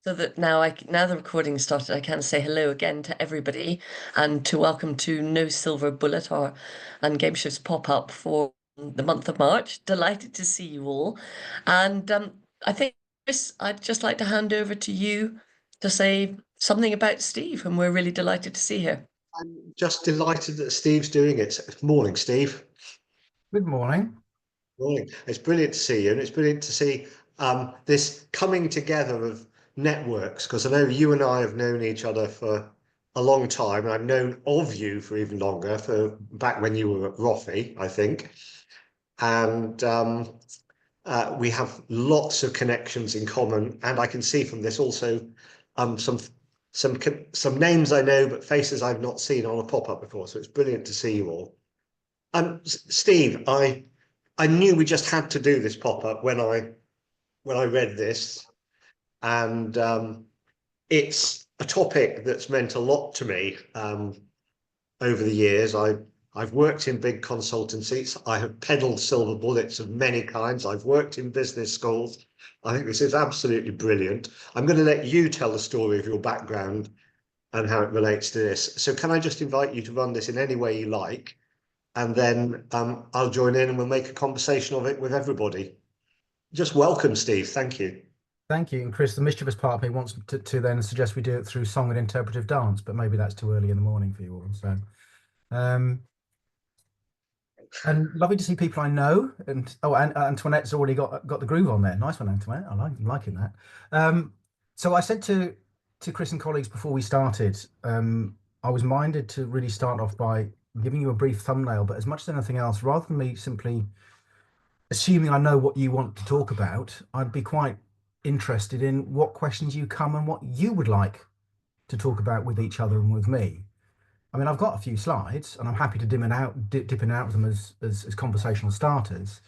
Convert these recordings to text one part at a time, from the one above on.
So that now the recording started, I can say hello again to everybody and to welcome to No Silver Bullet or and Game Show's pop-up for the month of March. Delighted to see you all. And I think, Chris, I'd just like to hand over to you to say something about Steve, whom we're really delighted to see here. I'm just delighted that Steve's doing it. Morning, Steve. Good morning. Morning. It's brilliant to see you, and it's brilliant to see this coming together of networks, because I know you and I have known each other for a long time, and I've known of you for even longer, for back when you were at Roffey, I think. And we have lots of connections in common, and I can see from this also some names I know, but faces I've not seen on a pop-up before. So it's brilliant to see you all. Steve, I knew we just had to do this pop-up when I read this, and it's a topic that's meant a lot to me over the years. I've worked in big consultancies. I have peddled silver bullets of many kinds. I've worked in business schools. I think this is absolutely brilliant. I'm going to let you tell the story of your background and how it relates to this. So can I just invite you to run this in any way you like? And then I'll join in and we'll make a conversation of it with everybody. Just welcome, Steve. Thank you. Thank you. And Chris, the mischievous part of me wants to then suggest we do it through song and interpretive dance, but maybe that's too early in the morning for you all. So, and lovely to see people I know. And Antoinette's already got the groove on there. Nice one, Antoinette. I'm liking that. So I said to Chris and colleagues before we started, I was minded to really start off by giving you a brief thumbnail, but as much as anything else, rather than me simply assuming I know what you want to talk about, I'd be quite interested in what questions you come and what you would like to talk about with each other and with me. I mean, I've got a few slides and I'm happy to dip in and out of them as conversational starters,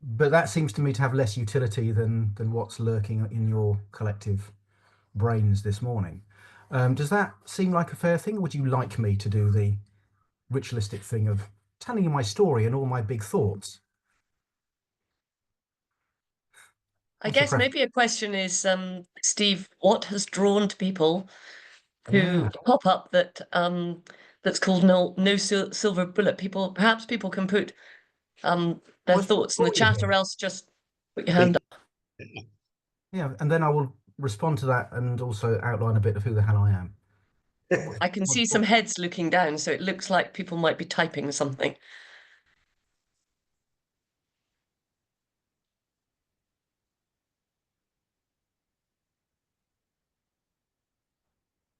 but that seems to me to have less utility than what's lurking in your collective brains this morning. Does that seem like a fair thing, or would you like me to do the ritualistic thing of telling you my story and all my big thoughts? I guess maybe a question is, Steve, what has drawn to people to pop up that that's called No Silver Bullet? Perhaps people can put their thoughts in the chat, or else just put your hand up. Yeah, and then I will respond to that and also outline a bit of who the hell I am. I can see some heads looking down, so it looks like people might be typing something.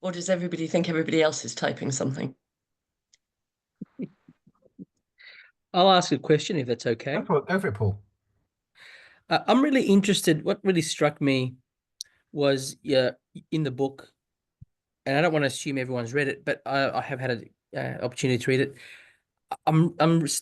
Or does everybody think everybody else is typing something? I'll ask a question if that's okay. Go for it, Paul. I'm really interested. What really struck me was in the book, and I don't want to assume everyone's read it, but I have had an opportunity to read it. It's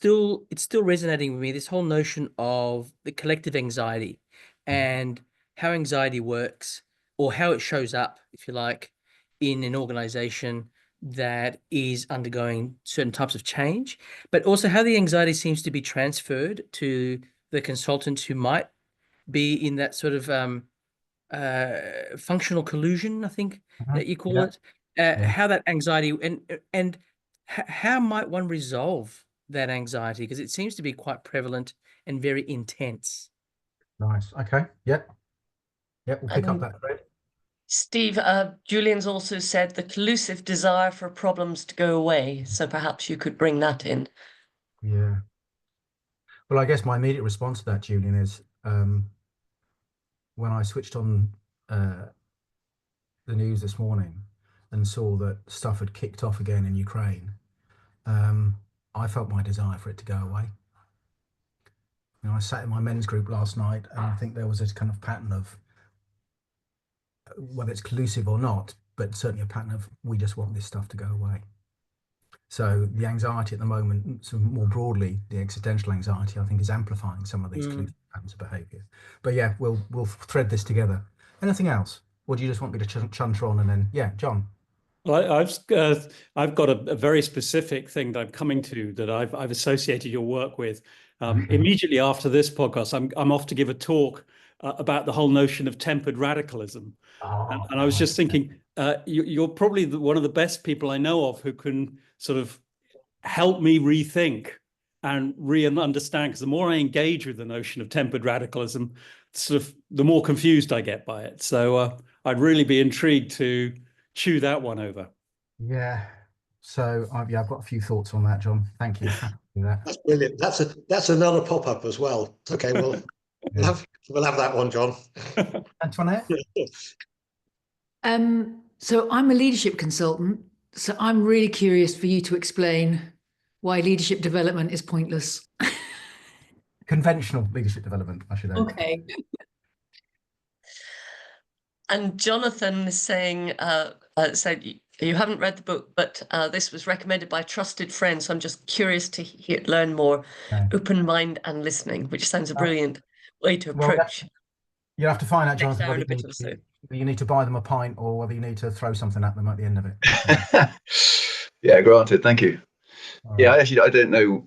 still resonating with me, this whole notion of the collective anxiety and how anxiety works, or how it shows up, if you like, in an organization that is undergoing certain types of change, but also how the anxiety seems to be transferred to the consultants who might be in that sort of functional collusion, I think that you call it. How that anxiety and how might one resolve that anxiety, because it seems to be quite prevalent and very intense. Nice. Okay. Yep, we'll pick up that thread. Steve, Julian's also said the collusive desire for problems to go away, so perhaps you could bring that in. Yeah. Well, I guess my immediate response to that, Julian, is when I switched on the news this morning and saw that stuff had kicked off again in Ukraine, I felt my desire for it to go away. You know, I sat in my men's group last night and I think there was this kind of pattern of, whether it's collusive or not, but certainly a pattern of, we just want this stuff to go away. So the anxiety at the moment, so more broadly, the existential anxiety, I think, is amplifying some of these collusive patterns of behaviour. But yeah, we'll thread this together. Anything else? Or do you just want me to chunter on and then, yeah, John? Well, I've got a very specific thing that I'm coming to that I've associated your work with. Immediately after this podcast, I'm off to give a talk about the whole notion of tempered radicalism. Oh, And I was just thinking, you're probably one of the best people I know of who can sort of help me rethink and re-understand, because the more I engage with the notion of tempered radicalism, sort of the more confused I get by it. So I'd really be intrigued to chew that one over. yeah. So yeah, I've got a few thoughts on that, John. Thank you. Happy to do that. That's brilliant. That's another pop-up as well. Okay, well, Yeah. we'll have that one, John. Antoinette? So I'm a leadership consultant. So I'm really curious for you to explain why leadership development is pointless. Conventional leadership development, I should add. Okay. And Jonathan is saying, said you haven't read the book, but this was recommended by a trusted friend. So I'm just curious to learn more. Okay. Open mind and listening, which sounds a brilliant way to Well, approach you'll have to find out, next Jonathan, hour whether and a bit or so. you need to buy them a pint or whether you need to throw something at them at the end of it. Yeah, granted. Thank you. All Yeah, right. I don't know.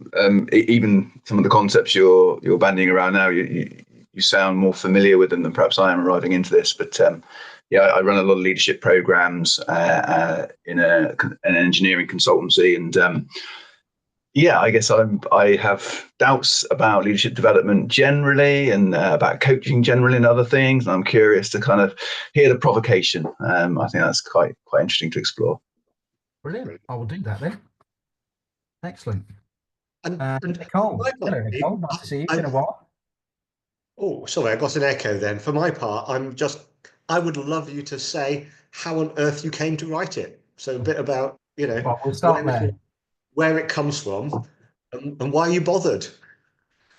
Even some of the concepts you're bandying around now, you sound more familiar with them than perhaps I am arriving into this. But yeah, I run a lot of leadership programs in an engineering consultancy, and yeah, I guess I have doubts about leadership development generally, and about coaching generally, and other things. And I'm curious to kind of hear the provocation. I think that's quite interesting to explore. Brilliant. I will do that then. Excellent. And Nicole. my part, Hello, Nicole. Nice to see you. It's I- been a while. oh, sorry, I got an echo then. For my part, I would love you to say how on earth you came to write it. So a bit about, Well, we'll start there. where it comes from and why you bothered.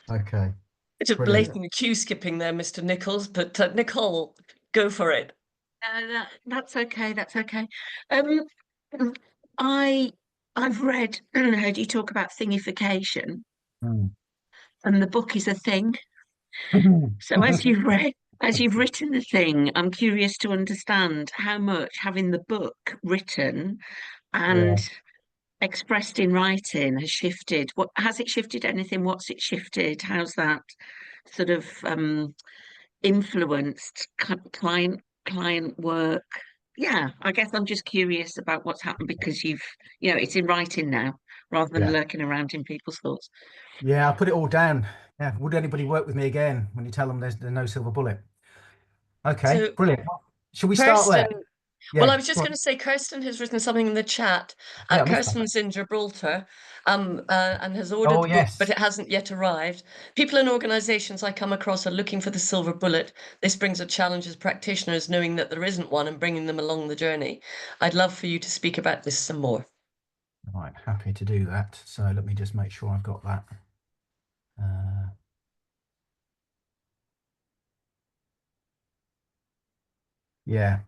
Okay. Bit of Brilliant. blatant cue skipping there, Mr. Nichols, but Nicole, go for it. That's okay. That's okay. Um, I I've read heard you talk about thingification, and the book is a thing. So as you've written the thing, I'm curious to understand how much having the book written and expressed in writing has shifted. What has it shifted anything? What's it shifted? How's that sort of influenced client work? Yeah, I guess I'm just curious about what's happened because it's in writing now rather than Yeah. lurking around in people's thoughts. Yeah, I'll put it all down. Yeah. Would anybody work with me again when you tell them there's no silver bullet? Okay, So, brilliant. Should we start there? Kirsten, Yeah. well, I was just go on. going to say, Kirsten has written something in the chat. Yeah, I missed that. Kirsten's in Gibraltar, and has ordered Oh, the book, yes. but it hasn't yet arrived. People and organisations I come across are looking for the silver bullet. This brings a challenge as practitioners, knowing that there isn't one and bringing them along the journey. I'd love for you to speak about this some more. Right, happy to do that. So let me just make sure I've got that. Yeah.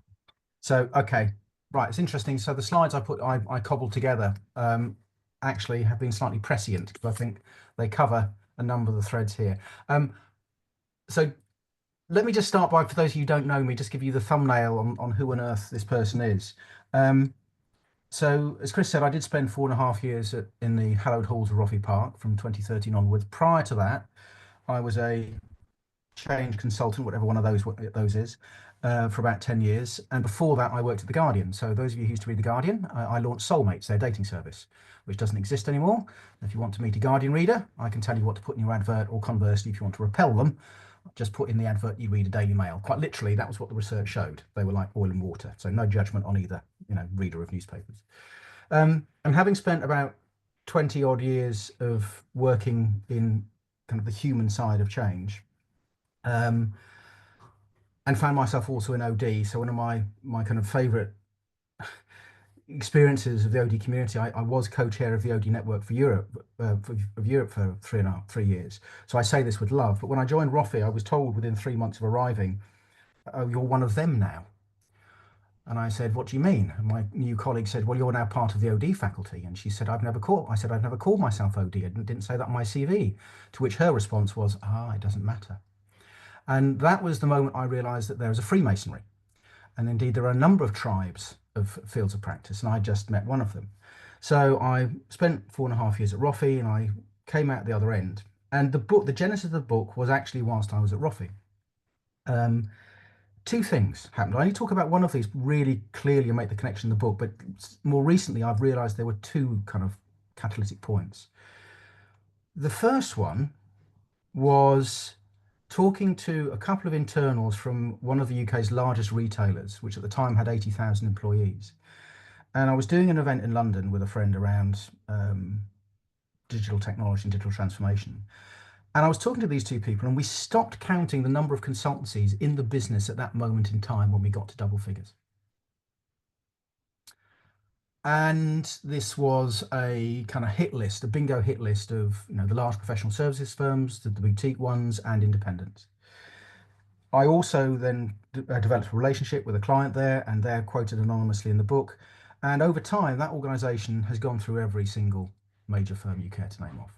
So, okay. Right, it's interesting. So the slides I cobbled together actually have been slightly prescient because I think they cover a number of the threads here. So let me just start by, for those of you who don't know me, just give you the thumbnail on who on earth this person is. So as Chris said, I did spend 4.5 years in the hallowed halls of Roffey Park from 2013 onwards. Prior to that, I was a change consultant, whatever one of those is, for about 10 years. And before that, I worked at The Guardian. So those of you who used to read The Guardian, I launched Soulmates, their dating service, which doesn't exist anymore. If you want to meet a Guardian reader, I can tell you what to put in your advert, or conversely, if you want to repel them, just put in the advert you read a Daily Mail. Quite literally, that was what the research showed. They were like oil and water. So no judgment on either, reader of newspapers. And having spent about 20 odd years of working in kind of the human side of change, and found myself also in OD. So one of my kind of favorite experiences of the OD community, I was co-chair of the OD network for Europe, for 3 years. So I say this with love, but when I joined Roffey, I was told within 3 months of arriving, "Oh, you're one of them now." And I said, "What do you mean?" And my new colleague said, "Well, you're now part of the OD faculty." And she said, I said, "I've never called myself OD. I didn't say that on my CV." To which her response was, "It doesn't matter." And that was the moment I realized that there is a Freemasonry. And indeed, there are a number of tribes of fields of practice, and I just met one of them. So I spent 4.5 years at Roffey, and I came out the other end. And the genesis of the book was actually whilst I was at Roffey. Two things happened. I only talk about one of these really clearly and make the connection in the book, but more recently I've realized there were two kind of catalytic points. The first one was talking to a couple of internals from one of the UK's largest retailers, which at the time had 80,000 employees. And I was doing an event in London with a friend around digital technology and digital transformation. And I was talking to these two people, and we stopped counting the number of consultancies in the business at that moment in time when we got to double figures. And this was a kind of hit list, a bingo hit list of, the large professional services firms, the boutique ones, and independents. I also then developed a relationship with a client there, and they're quoted anonymously in the book. And over time, that organization has gone through every single major firm you care to name off.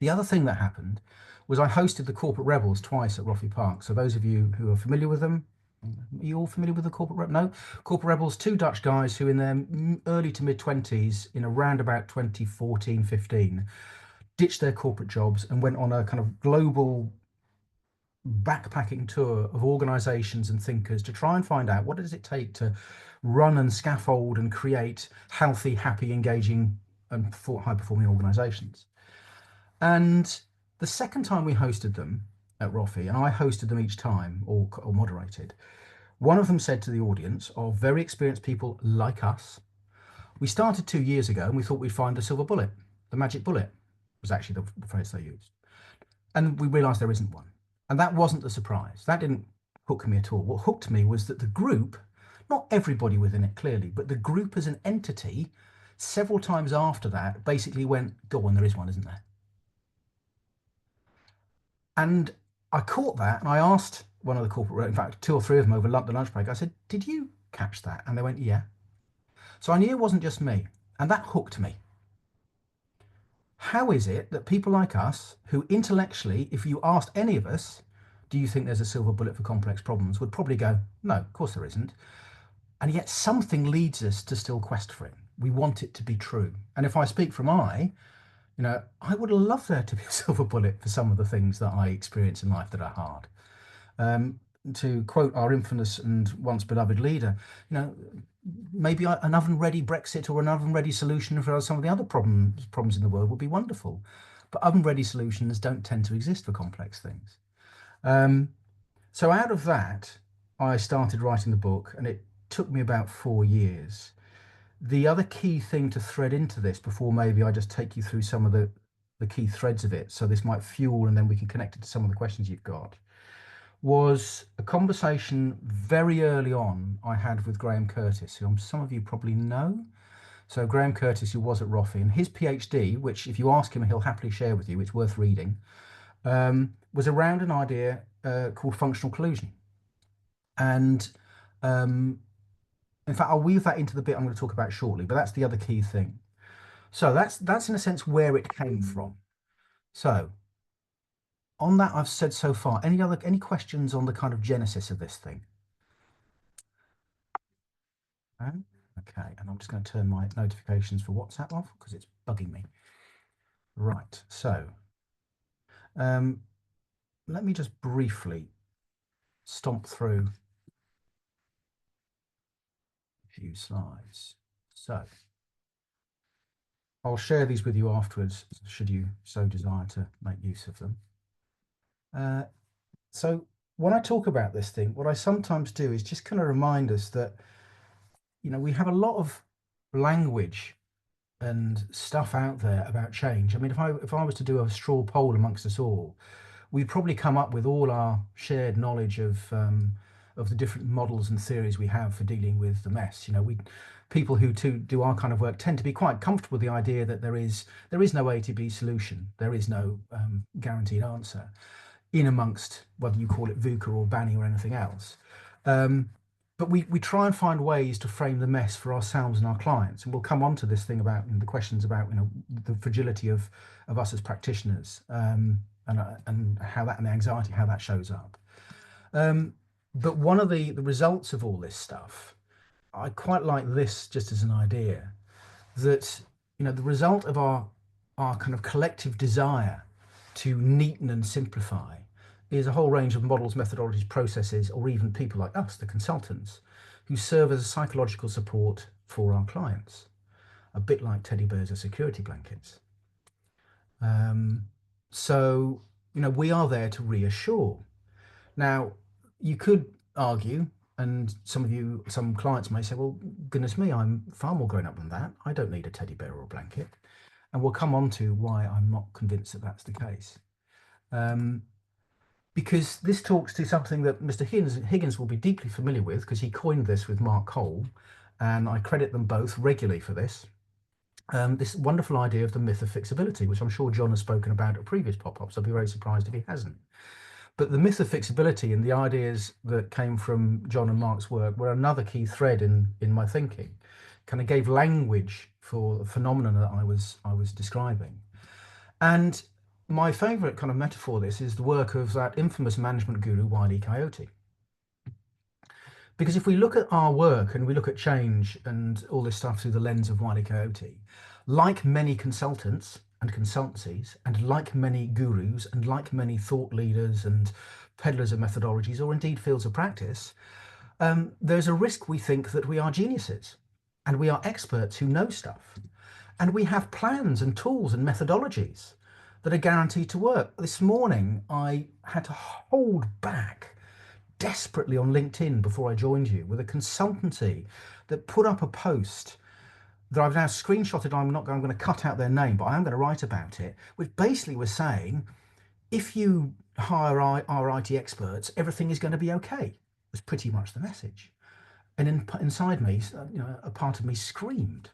The other thing that happened was I hosted the Corporate Rebels twice at Roffey Park. So those of you who are familiar with them, are you all familiar with the Corporate Rebels? No? Corporate Rebels, two Dutch guys who in their early to mid-20s, in around about 2014, 15, ditched their corporate jobs and went on a kind of global backpacking tour of organizations and thinkers to try and find out what does it take to run and scaffold and create healthy, happy, engaging, and high-performing organizations. And the second time we hosted them at Roffey, and I hosted them each time or moderated, one of them said to the audience of very experienced people like us, we started 2 years ago and we thought we'd find the silver bullet. The magic bullet was actually the phrase they used. And we realized there isn't one. And that wasn't the surprise. That didn't hook me at all. What hooked me was that the group, not everybody within it clearly, but the group as an entity, several times after that, basically went, go on, there is one, isn't there? And I caught that and I asked one of the corporate, in fact, two or three of them over the lunch break, I said, did you catch that? And they went, yeah. So I knew it wasn't just me. And that hooked me. How is it that people like us, who intellectually, if you asked any of us, do you think there's a silver bullet for complex problems, would probably go, no, of course there isn't. And yet something leads us to still quest for it. We want it to be true. And if I speak from I would love there to be a silver bullet for some of the things that I experience in life that are hard. To quote our infamous and once beloved leader, maybe an oven-ready Brexit or an oven-ready solution for some of the other problems in the world would be wonderful. But oven-ready solutions don't tend to exist for complex things. So out of that, I started writing the book, and it took me about 4 years. The other key thing to thread into this, before maybe I just take you through some of the key threads of it, so this might fuel and then we can connect it to some of the questions you've got, was a conversation very early on I had with Graham Curtis, who some of you probably know. So Graham Curtis, who was at Roffey, and his PhD, which if you ask him, he'll happily share with you, it's worth reading, was around an idea called functional collusion. And in fact, I'll weave that into the bit I'm going to talk about shortly, but that's the other key thing. So that's in a sense where it came from. So on that I've said so far, any questions on the kind of genesis of this thing? Okay, and I'm just going to turn my notifications for WhatsApp off because it's bugging me. Right, so let me just briefly stomp through a few slides. So I'll share these with you afterwards, should you so desire to make use of them. So when I talk about this thing, what I sometimes do is just kind of remind us that, we have a lot of language and stuff out there about change. I mean, if I was to do a straw poll amongst us all, we'd probably come up with all our shared knowledge of the different models and theories we have for dealing with the mess. People who do our kind of work tend to be quite comfortable with the idea that there is no A to B solution. There is no guaranteed answer in amongst whether you call it VUCA or BANI or anything else. But we try and find ways to frame the mess for ourselves and our clients. And we'll come on to this thing about the questions about the fragility of us as practitioners and how that, and the anxiety, how that shows up. But one of the results of all this stuff, I quite like this just as an idea, that the result of our kind of collective desire to neaten and simplify is a whole range of models, methodologies, processes, or even people like us, the consultants, who serve as a psychological support for our clients, a bit like teddy bears or security blankets. So, we are there to reassure. Now, you could argue, and some clients may say, well, goodness me, I'm far more grown up than that. I don't need a teddy bear or a blanket. And we'll come on to why I'm not convinced that that's the case. Because this talks to something that Mr. Higgins will be deeply familiar with, because he coined this with Mark Cole, and I credit them both regularly for this. This wonderful idea of the myth of fixability, which I'm sure John has spoken about at previous pop-ups. I'd be very surprised if he hasn't. But the myth of fixability and the ideas that came from John and Mark's work were another key thread in my thinking. Kind of gave language for the phenomenon that I was describing. And my favorite kind of metaphor of this is the work of that infamous management guru, Wile E. Coyote. Because if we look at our work and we look at change and all this stuff through the lens of Wile E. Coyote, like many consultants and consultancies, and like many gurus, and like many thought leaders and peddlers of methodologies, or indeed fields of practice, there's a risk we think that we are geniuses and we are experts who know stuff. And we have plans and tools and methodologies that are guaranteed to work. This morning, I had to hold back desperately on LinkedIn before I joined you with a consultancy that put up a post that I've now screenshotted. I'm going to cut out their name, but I am going to write about it, which basically was saying, if you hire our IT experts, everything is going to be okay. Was pretty much the message. And inside me, a part of me screamed,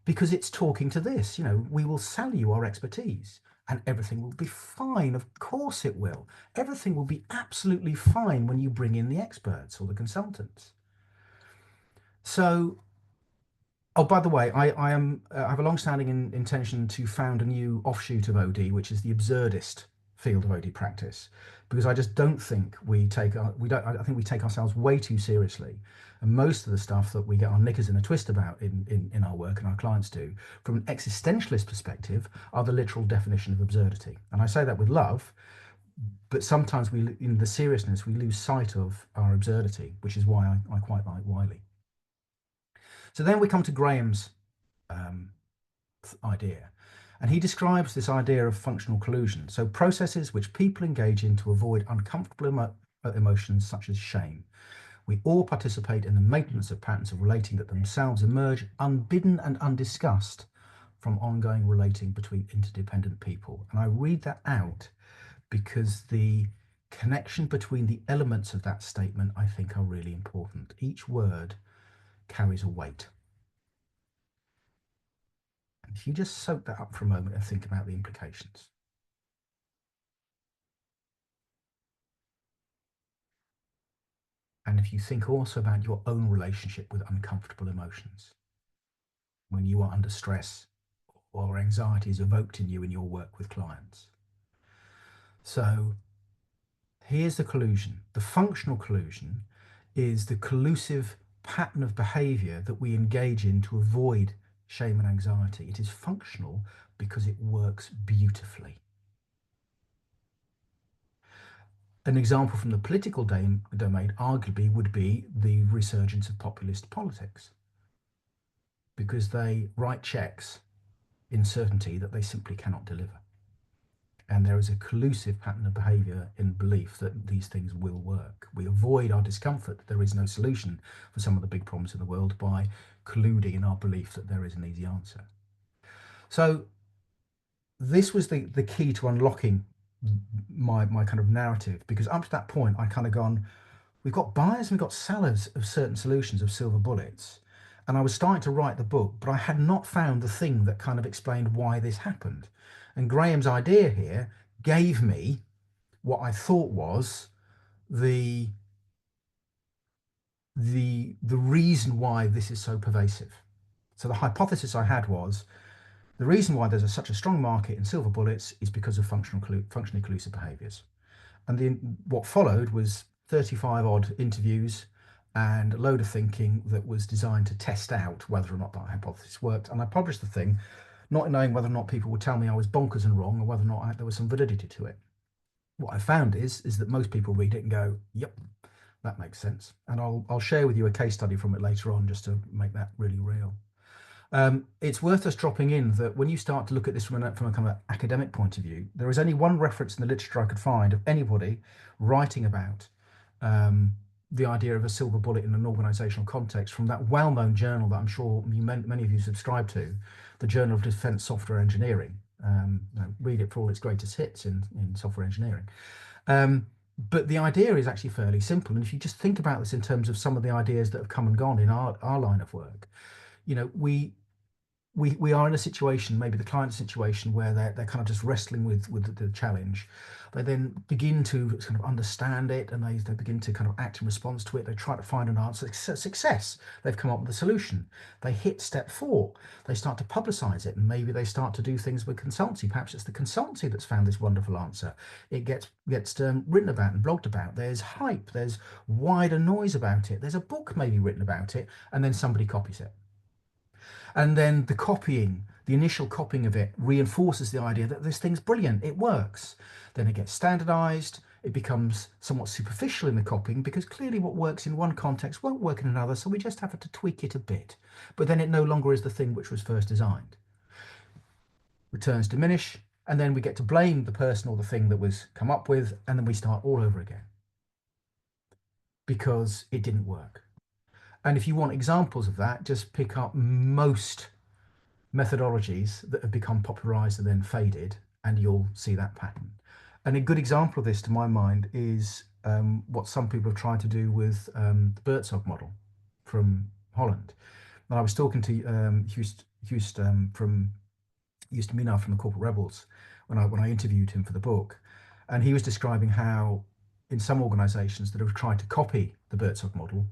because it's talking to this. We will sell you our expertise and everything will be fine. Of course it will. Everything will be absolutely fine when you bring in the experts or the consultants. So, oh, by the way, I have a long-standing intention to found a new offshoot of OD, which is the absurdist field of OD practice, because I just don't think I think we take ourselves way too seriously. And most of the stuff that we get our knickers in a twist about in our work and our clients do, from an existentialist perspective, are the literal definition of absurdity. And I say that with love, but sometimes in the seriousness, we lose sight of our absurdity, which is why I quite like Wiley. So then we come to Graham's idea. And he describes this idea of functional collusion. So processes which people engage in to avoid uncomfortable emotions such as shame. We all participate in the maintenance of patterns of relating that themselves emerge unbidden and undiscussed from ongoing relating between interdependent people. And I read that out because the connection between the elements of that statement, I think, are really important. Each word carries a weight. And if you just soak that up for a moment and think about the implications. And if you think also about your own relationship with uncomfortable emotions, when you are under stress or anxiety is evoked in you in your work with clients. So here's the collusion. The functional collusion is the collusive pattern of behavior that we engage in to avoid shame and anxiety. It is functional because it works beautifully. An example from the political domain arguably would be the resurgence of populist politics, because they write checks in certainty that they simply cannot deliver. And there is a collusive pattern of behavior in belief that these things will work. We avoid our discomfort that there is no solution for some of the big problems in the world by colluding in our belief that there is an easy answer. So this was the key to unlocking my kind of narrative, because up to that point I kind of gone, we've got buyers and we've got sellers of certain solutions, of silver bullets, and I was starting to write the book, but I had not found the thing that kind of explained why this happened. And Graham's idea here gave me what I thought was the reason why this is so pervasive. So the hypothesis I had was, the reason why there's such a strong market in silver bullets is because of functionally collusive behaviors. And what followed was 35 odd interviews and a load of thinking that was designed to test out whether or not that hypothesis worked. And I published the thing, not knowing whether or not people would tell me I was bonkers and wrong, or whether or not there was some validity to it. what I found is that most people read it and go, yep, that makes sense. And I'll share with you a case study from it later on, just to make that really real. It's worth us dropping in that when you start to look at this from a kind of academic point of view, there is only one reference in the literature I could find of anybody writing about the idea of a silver bullet in an organizational context from that well-known journal that I'm sure many of you subscribe to, the Journal of Defense Software Engineering. Read it for all its greatest hits in software engineering. But the idea is actually fairly simple. And if you just think about this in terms of some of the ideas that have come and gone in our line of work, you know, we are in a situation, maybe the client situation, where they're kind of just wrestling with the challenge. They then begin to kind of understand it, and they begin to kind of act in response to it. They try to find an answer. Success. They've come up with a solution. They hit step 4. They start to publicize it, and maybe they start to do things with consultancy. Perhaps it's the consultancy that's found this wonderful answer. It gets written about and blogged about. There's hype. There's wider noise about it. There's a book maybe written about it, and then somebody copies it. And then the initial copying of it reinforces the idea that this thing's brilliant, it works. Then it gets standardized, it becomes somewhat superficial in the copying, because clearly what works in one context won't work in another, so we just have to tweak it a bit. But then it no longer is the thing which was first designed. Returns diminish, and then we get to blame the person or the thing that was come up with, and then we start all over again because it didn't work. And if you want examples of that, just pick up most methodologies that have become popularized and then faded, and you'll see that pattern. And a good example of this, to my mind, is what some people have tried to do with the Buurtzorg model from Holland. And I was talking to Hearsum from Mina from the Corporate Rebels when I interviewed him for the book, and he was describing how in some organizations that have tried to copy the Buurtzorg model,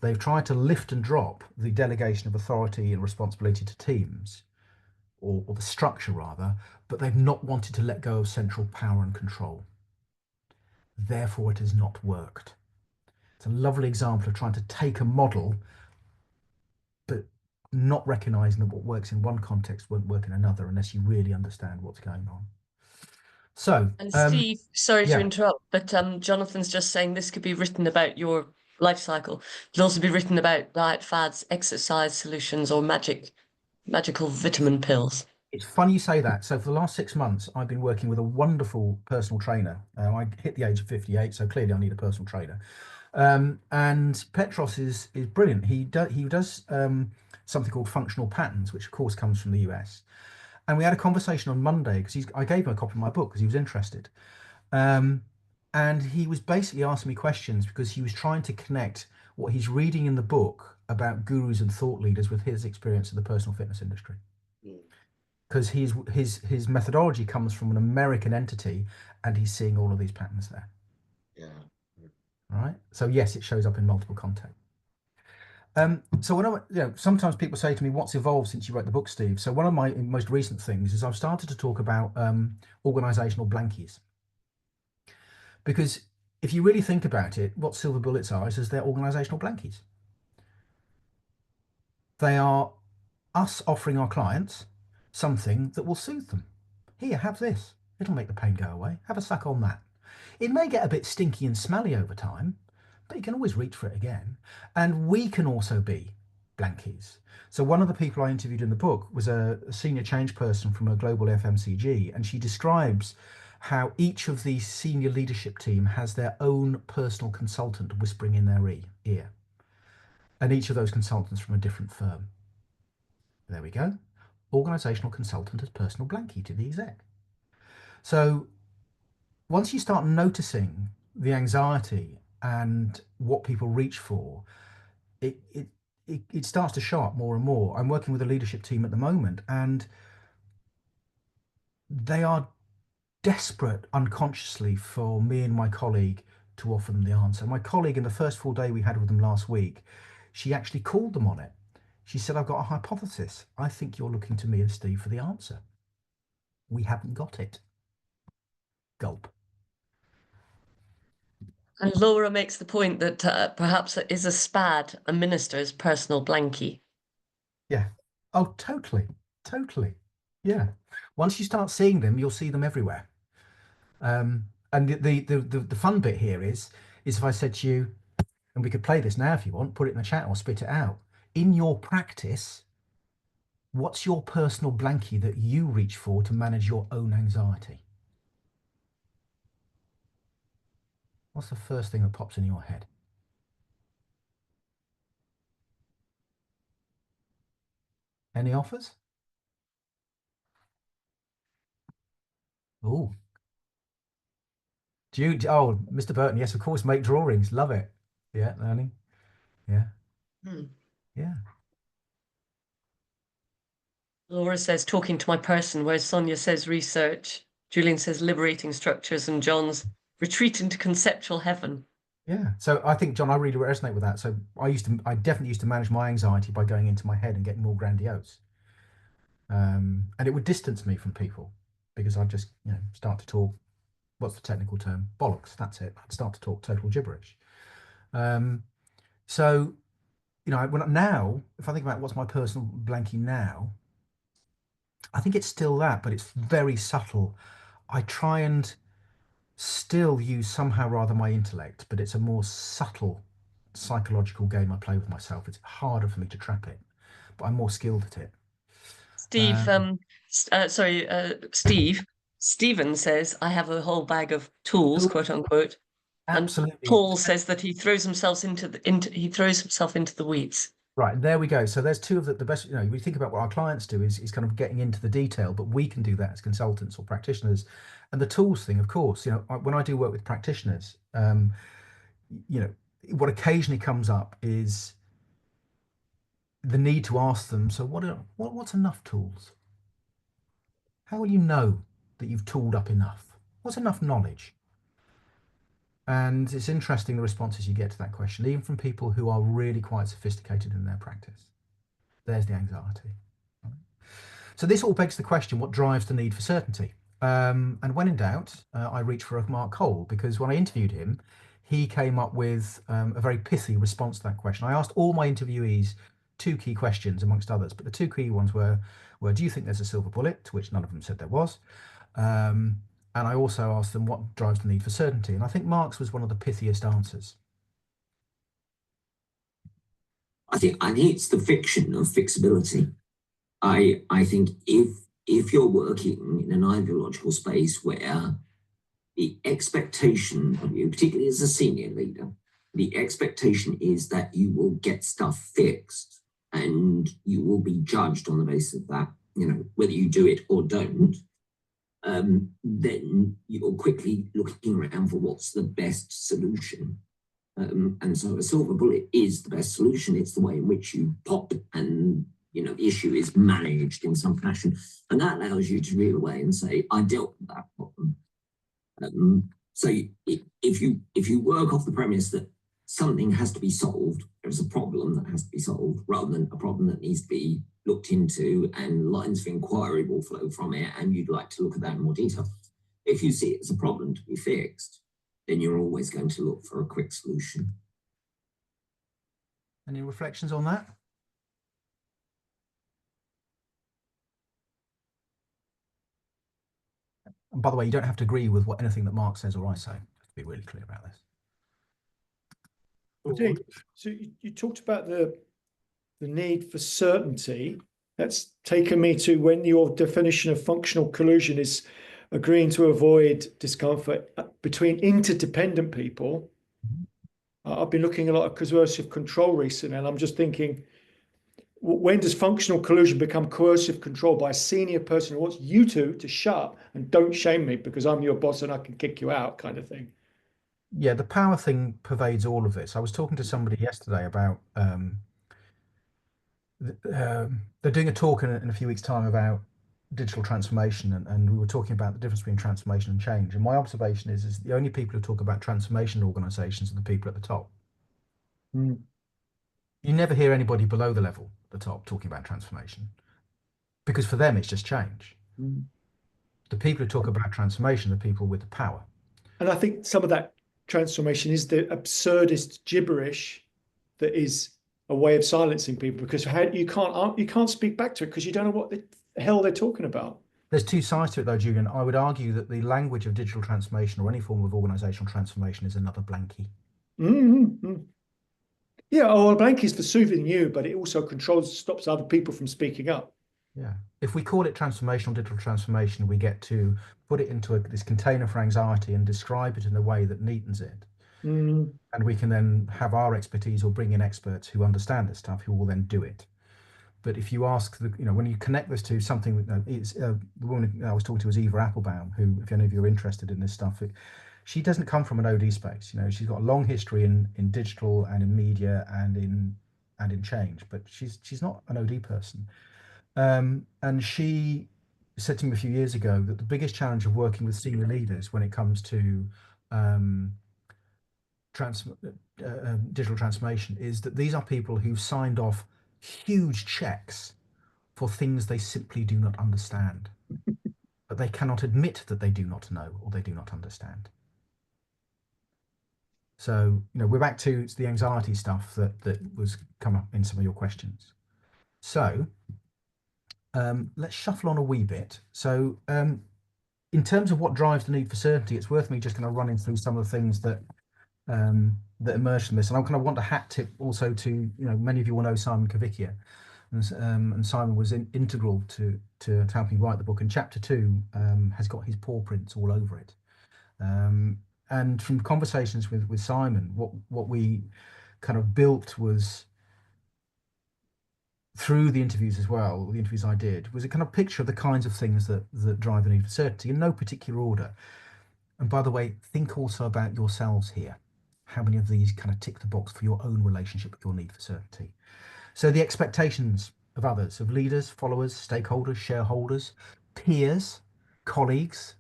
they've tried to lift and drop the delegation of authority and responsibility to teams, or the structure rather, but they've not wanted to let go of central power and control. Therefore, it has not worked. It's a lovely example of trying to take a model, but not recognizing that what works in one context won't work in another unless you really understand what's going on. So, And Steve, sorry to yeah. interrupt, but Jonathan's just saying this could be written about your life cycle. It could also be written about diet fads, exercise solutions, or magical vitamin pills. It's funny you say that. So for the last 6 months, I've been working with a wonderful personal trainer. I hit the age of 58, so clearly I need a personal trainer. And Petros is brilliant. He does something called functional patterns, which of course comes from the US. And we had a conversation on Monday because I gave him a copy of my book because he was interested. And he was basically asking me questions because he was trying to connect what he's reading in the book about gurus and thought leaders with his experience in the personal fitness industry. Because his methodology comes from an American entity, and he's seeing all of these patterns there. Yeah. Right. So yes, it shows up in multiple contexts. So when sometimes people say to me, "What's evolved since you wrote the book, Steve?" So one of my most recent things is I've started to talk about organizational blankies, because if you really think about it, what silver bullets are is they're organizational blankies. They are us offering our clients something that will soothe them. Here, have this. It'll make the pain go away. Have a suck on that. It may get a bit stinky and smelly over time, but you can always reach for it again. And we can also be blankies. So one of the people I interviewed in the book was a senior change person from a global FMCG, and she describes how each of the senior leadership team has their own personal consultant whispering in their ear. And each of those consultants from a different firm. There we go. Organizational consultant as personal blankie to the exec. So once you start noticing the anxiety and what people reach for, it starts to show up more and more. I'm working with a leadership team at the moment, and they are desperate unconsciously for me and my colleague to offer them the answer. My colleague, in the first full day we had with them last week, she actually called them on it. She said, "I've got a hypothesis. I think you're looking to me and Steve for the answer. We haven't got it." Gulp. And Laura makes the point that perhaps it is a SPAD, a minister's personal blankie. Yeah. Oh, totally. Totally. Yeah. Once you start seeing them, you'll see them everywhere. And the fun bit here is if I said to you, and we could play this now if you want, put it in the chat or spit it out. In your practice, what's your personal blankie that you reach for to manage your own anxiety? What's the first thing that pops in your head? Any offers? Oh, oh, Mr. Burton, yes, of course, make drawings. Love it. Yeah, learning. Yeah. Yeah. Laura says talking to my person, whereas Sonia says research. Julian says liberating structures, and John's retreat into conceptual heaven. Yeah. So I think, John, I really resonate with that. So I definitely used to manage my anxiety by going into my head and getting more grandiose. And it would distance me from people because I'd just, start to talk, what's the technical term? Bollocks. That's it. I'd start to talk total gibberish. So, now, if I think about what's my personal blankie now, I think it's still that, but it's very subtle. I try and still use somehow rather my intellect, but it's a more subtle psychological game I play with myself. It's harder for me to trap it, but I'm more skilled at it. Steve, Stephen says, I have a whole bag of tools, quote unquote. Absolutely. And Paul says that he throws himself into the weeds. Right, there we go. So there's two of the best, we think about what our clients do is kind of getting into the detail, but we can do that as consultants or practitioners. And the tools thing, of course, when I do work with practitioners, what occasionally comes up is the need to ask them, so what's enough tools? How will you know that you've tooled up enough? What's enough knowledge? And it's interesting the responses you get to that question, even from people who are really quite sophisticated in their practice. There's the anxiety. So this all begs the question, what drives the need for certainty? And when in doubt, I reach for a Mark Cole, because when I interviewed him, he came up with a very pithy response to that question. I asked all my interviewees two key questions, amongst others, but the two key ones were do you think there's a silver bullet? To which none of them said there was. And I also asked them what drives the need for certainty. And I think Mark's was one of the pithiest answers. I think it's the fiction of fixability. I think if you're working in an ideological space where the expectation of you, particularly as a senior leader, the expectation is that you will get stuff fixed and you will be judged on the basis of that, whether you do it or don't, then you're quickly looking around for what's the best solution. And so a silver bullet is the best solution. It's the way in which you pop and the issue is managed in some fashion. And that allows you to reel away and say, I dealt with that problem. So if you work off the premise that something has to be solved, there's a problem that has to be solved, rather than a problem that needs to be looked into and lines of inquiry will flow from it, and you'd like to look at that in more detail. If you see it as a problem to be fixed, then you're always going to look for a quick solution. Any reflections on that? And by the way, you don't have to agree with anything that Mark says or I say. Just to be really clear about this. Okay. So you talked about the need for certainty. That's taken me to when your definition of functional collusion is agreeing to avoid discomfort between interdependent people. I've been looking a lot at coercive control recently, and I'm just thinking, when does functional collusion become coercive control by a senior person who wants you to shut up and don't shame me because I'm your boss and I can kick you out, kind of thing? Yeah, the power thing pervades all of this. I was talking to somebody yesterday about they're doing a talk in a few weeks' time about digital transformation, and we were talking about the difference between transformation and change. And my observation is the only people who talk about transformation organizations are the people at the top. You never hear anybody below the level, the top, talking about transformation, because for them it's just change. The people who talk about transformation are the people with the power. And I think some of that transformation is the absurdist gibberish that is a way of silencing people, because you can't speak back to it because you don't know what the hell they're talking about. There's two sides to it though, Julian. I would argue that the language of digital transformation or any form of organizational transformation is another blankie. Mm-hmm. Yeah, a blank is for soothing you, but it also stops other people from speaking up. Yeah. If we call it transformational digital transformation, we get to put it into this container for anxiety and describe it in a way that neatens it. Mm. And we can then have our expertise or bring in experts who understand this stuff, who will then do it. But if you ask when you connect this to something, it's the woman I was talking to was Eva Applebaum, who, if any of you are interested in this stuff, she doesn't come from an OD space. She's got a long history in digital and in media and in change, but she's not an OD person. And she said to me a few years ago that the biggest challenge of working with senior leaders when it comes to digital transformation is that these are people who've signed off huge checks for things they simply do not understand, but they cannot admit that they do not know or they do not understand. So, we're back to the anxiety stuff that was come up in some of your questions. So, let's shuffle on a wee bit. So, in terms of what drives the need for certainty, it's worth me just kind of running through some of the things that emerged from this. And I kind of want to hat tip also to, many of you will know Simon Cavicchia. And Simon was integral to helping write the book. And chapter 2 has got his paw prints all over it. And from conversations with Simon, what we kind of built was, through the interviews as well, the interviews I did, was a kind of picture of the kinds of things that drive the need for certainty in no particular order. And by the way, think also about yourselves here. How many of these kind of tick the box for your own relationship with your need for certainty? So the expectations of others, of leaders, followers, stakeholders, shareholders, peers, colleagues,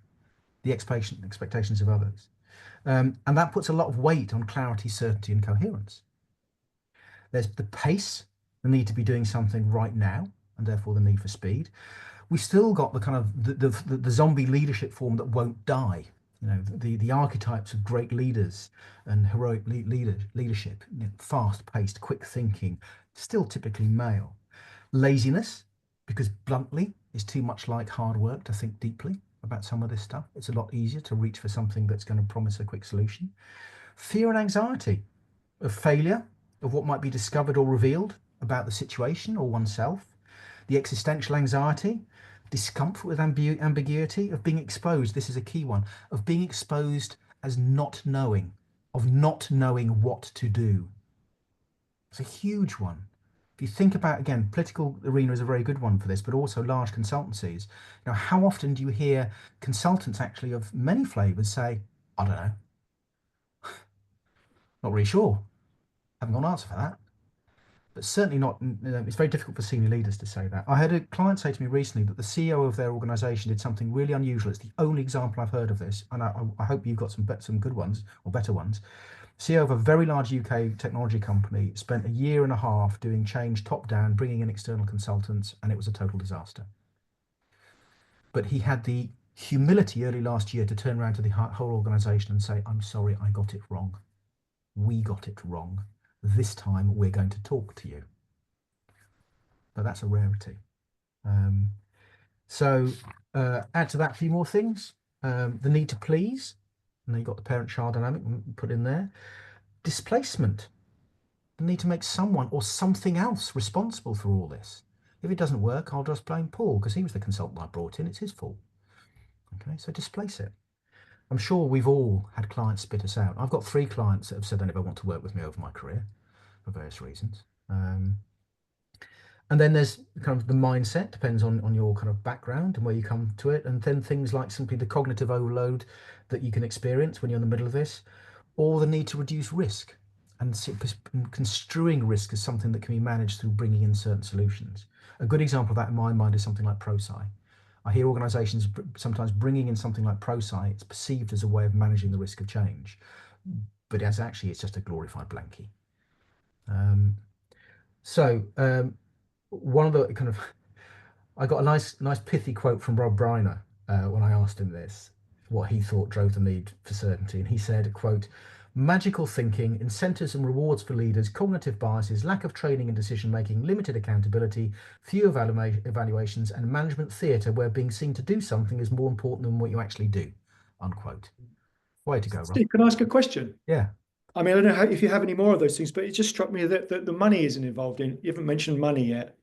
the expectations of others. And that puts a lot of weight on clarity, certainty, and coherence. There's the pace, the need to be doing something right now, and therefore the need for speed. We've still got the kind of the zombie leadership form that won't die. The archetypes of great leaders and heroic leadership, fast-paced, quick thinking, still typically male. Laziness, because bluntly, is too much like hard work to think deeply about some of this stuff. It's a lot easier to reach for something that's going to promise a quick solution. Fear and anxiety of failure, of what might be discovered or revealed about the situation or oneself. The existential anxiety, discomfort with ambiguity, of being exposed, this is a key one, of being exposed as not knowing, of not knowing what to do. It's a huge one. If you think about, again, political arena is a very good one for this, but also large consultancies. How often do you hear consultants actually of many flavors say, I don't know, not really sure, haven't got an answer for that. But certainly not, it's very difficult for senior leaders to say that. I had a client say to me recently that the CEO of their organization did something really unusual. It's the only example I've heard of this, and I hope you've got some good ones or better ones. CEO of a very large UK technology company spent 1.5 years doing change top down, bringing in external consultants, and it was a total disaster. But he had the humility early last year to turn around to the whole organization and say, I'm sorry, I got it wrong. We got it wrong. This time we're going to talk to you. But that's a rarity. So add to that a few more things. The need to please, and then you've got the parent-child dynamic put in there. Displacement, the need to make someone or something else responsible for all this. If it doesn't work, I'll just blame Paul because he was the consultant I brought in. It's his fault. Okay, so displace it. I'm sure we've all had clients spit us out. I've got 3 clients that have said they never want to work with me over my career for various reasons. And then there's kind of the mindset, depends on your kind of background and where you come to it. And then things like simply the cognitive overload that you can experience when you're in the middle of this, or the need to reduce risk and construing risk as something that can be managed through bringing in certain solutions. A good example of that in my mind is something like ProSci. I hear organizations sometimes bringing in something like ProSci. It's perceived as a way of managing the risk of change, but as actually it's just a glorified blankie. One of the kind of, I got a nice pithy quote from Rob Briner when I asked him this, what he thought drove the need for certainty. And he said, quote, magical thinking, incentives and rewards for leaders, cognitive biases, lack of training and decision making, limited accountability, few evaluations, and management theatre where being seen to do something is more important than what you actually do. Unquote. Way to go, Rob. Steve, can I ask a question? Yeah. I mean, I don't know if you have any more of those things, but it just struck me that the money isn't involved in. You haven't mentioned money yet.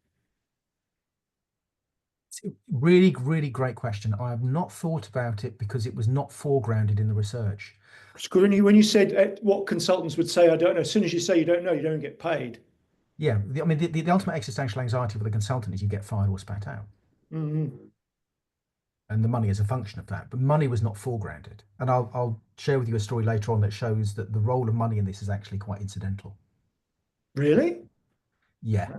Really, really great question. I have not thought about it because it was not foregrounded in the research. Because when you said what consultants would say, I don't know, as soon as you say you don't know, you don't get paid. Yeah, I mean, the ultimate existential anxiety for the consultant is you get fired or spat out. Mm-hmm. And the money is a function of that. But money was not foregrounded. And I'll share with you a story later on that shows that the role of money in this is actually quite incidental. Really? Yeah.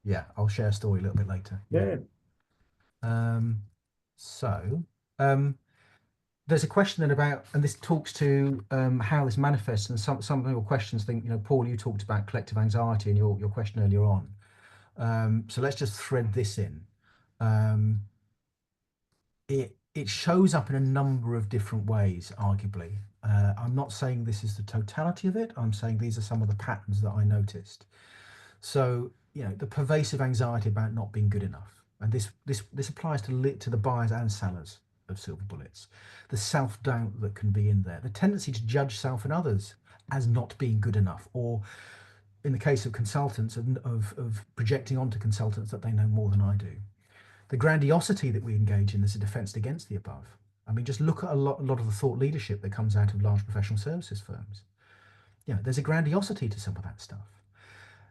Yeah, I'll share a story a little bit later. Yeah. So there's a question then about, and this talks to how this manifests, and some of your questions think, Paul, you talked about collective anxiety in your question earlier on. So let's just thread this in. It shows up in a number of different ways, arguably. I'm not saying this is the totality of it. I'm saying these are some of the patterns that I noticed. So, the pervasive anxiety about not being good enough. And this applies to the buyers and sellers of silver bullets. The self-doubt that can be in there, the tendency to judge self and others as not being good enough, or in the case of consultants, of projecting onto consultants that they know more than I do. The grandiosity that we engage in as a defense against the above. I mean, just look at a lot of the thought leadership that comes out of large professional services firms. There's a grandiosity to some of that stuff.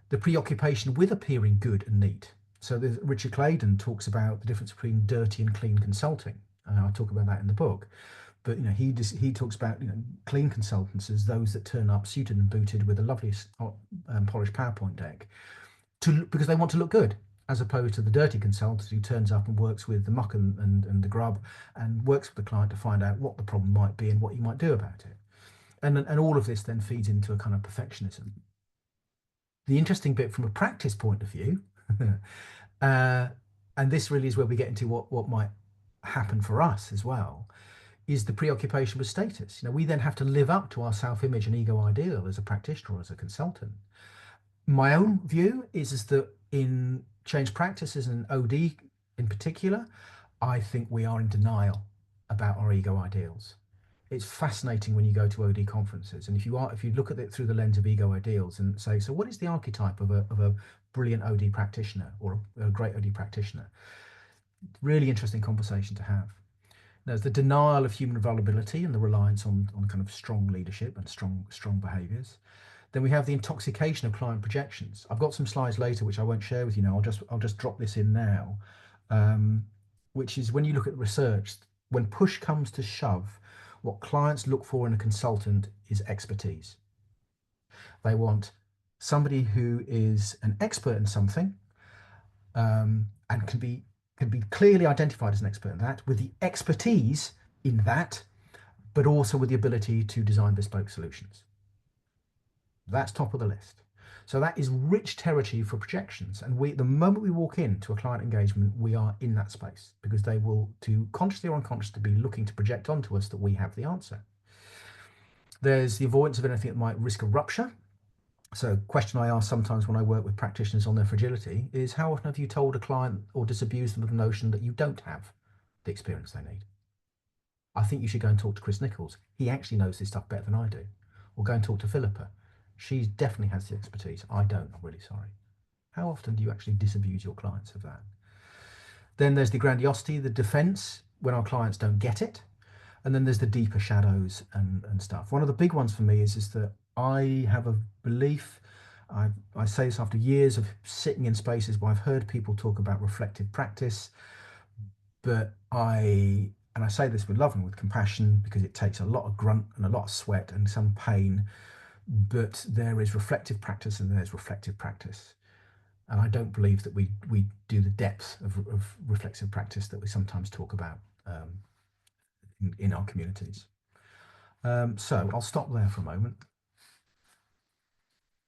The preoccupation with appearing good and neat. So Richard Clayton talks about the difference between dirty and clean consulting. I talk about that in the book. But he talks about clean consultants as those that turn up suited and booted with the loveliest polished PowerPoint deck because they want to look good, as opposed to the dirty consultant who turns up and works with the muck and the grub and works with the client to find out what the problem might be and what you might do about it. And all of this then feeds into a kind of perfectionism. The interesting bit from a practice point of view, and this really is where we get into what might happen for us as well, is the preoccupation with status. We then have to live up to our self-image and ego ideal as a practitioner or as a consultant. My own view is that in change practices and OD in particular, I think we are in denial about our ego ideals. It's fascinating when you go to OD conferences, and if you look at it through the lens of ego ideals and say, so what is the archetype of a brilliant OD practitioner or a great OD practitioner? Really interesting conversation to have. There's the denial of human vulnerability and the reliance on kind of strong leadership and strong behaviors. Then we have the intoxication of client projections. I've got some slides later which I won't share with you now. I'll just drop this in now, which is when you look at the research, when push comes to shove, what clients look for in a consultant is expertise. They want somebody who is an expert in something and can be clearly identified as an expert in that, with the expertise in that, but also with the ability to design bespoke solutions. That's top of the list. So that is rich territory for projections. And the moment we walk into a client engagement, we are in that space because they will, to consciously or unconsciously, be looking to project onto us that we have the answer. There's the avoidance of anything that might risk a rupture. So a question I ask sometimes when I work with practitioners on their fragility is, how often have you told a client or disabused them of the notion that you don't have the experience they need? I think you should go and talk to Chris Nichols. He actually knows this stuff better than I do. Or go and talk to Philippa. She definitely has the expertise. I don't. I'm really sorry. How often do you actually disabuse your clients of that? Then there's the grandiosity, the defense, when our clients don't get it. And then there's the deeper shadows and stuff. One of the big ones for me is that I have a belief, I say this after years of sitting in spaces where I've heard people talk about reflective practice, but I say this with love and with compassion because it takes a lot of grunt and a lot of sweat and some pain, but there is reflective practice and there's reflective practice. And I don't believe that we do the depth of reflexive practice that we sometimes talk about in our communities. So I'll stop there for a moment.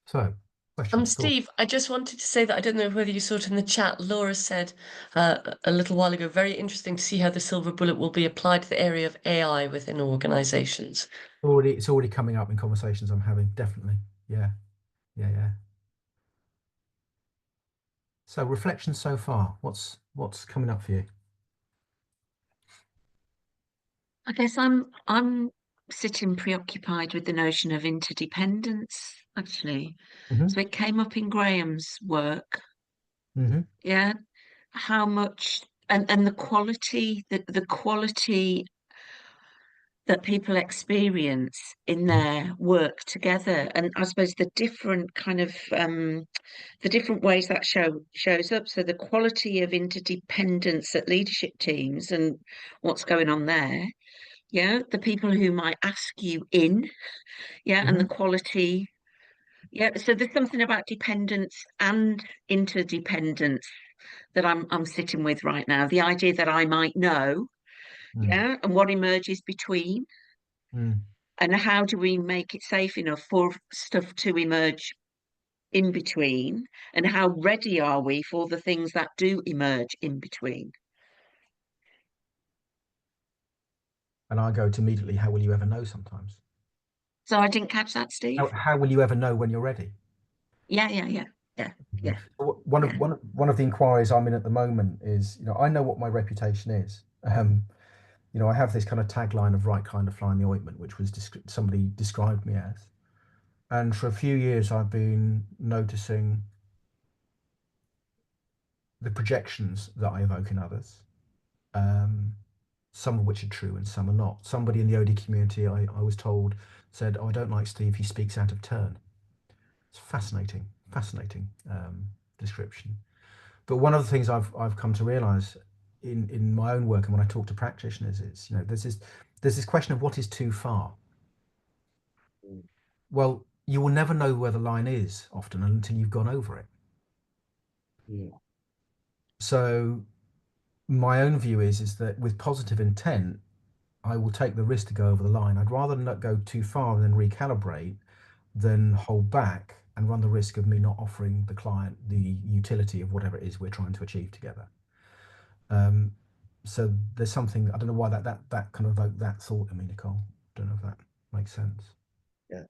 So Questions, thoughts? Steve, I just wanted to say that I don't know whether you saw it in the chat. Laura said a little while ago, very interesting to see how the silver bullet will be applied to the area of AI within organizations. It's already coming up in conversations I'm having, definitely. Yeah. So reflections so far, what's coming up for you? I guess I'm sitting preoccupied with the notion of interdependence, actually. So it came up in Graham's work. Yeah. How much and the quality the quality that people experience in their work together. And I suppose the different kind of the different ways that shows up. So the quality of interdependence at leadership teams and what's going on there. Yeah, the people who might ask you in, yeah, and the quality. Yeah, so there's something about dependence and interdependence that I'm sitting with right now. The idea that I might know, yeah, and what emerges between, and how do we make it safe enough for stuff to emerge in between, and how ready are we for the things that do emerge in between? And I go to immediately, how will you ever know sometimes? So I didn't catch that, Steve. How will you ever know when you're ready? Yeah. One of the inquiries I'm in at the moment is, I know what my reputation is. I have this kind of tagline of right kind of fly in the ointment, which was somebody described me as. And for a few years, I've been noticing the projections that I evoke in others, some of which are true and some are not. Somebody in the OD community, I was told, said, "Oh, I don't like Steve, he speaks out of turn." It's fascinating description. But one of the things I've come to realize in my own work and when I talk to practitioners is, there's this question of what is too far. Well, you will never know where the line is often until you've gone over it. Yeah. So my own view is that with positive intent, I will take the risk to go over the line. I'd rather not go too far and then recalibrate than hold back and run the risk of me not offering the client the utility of whatever it is we're trying to achieve together. So there's something, I don't know why that kind of evoked that thought in me, Nicole. Don't know if that makes sense. Yeah.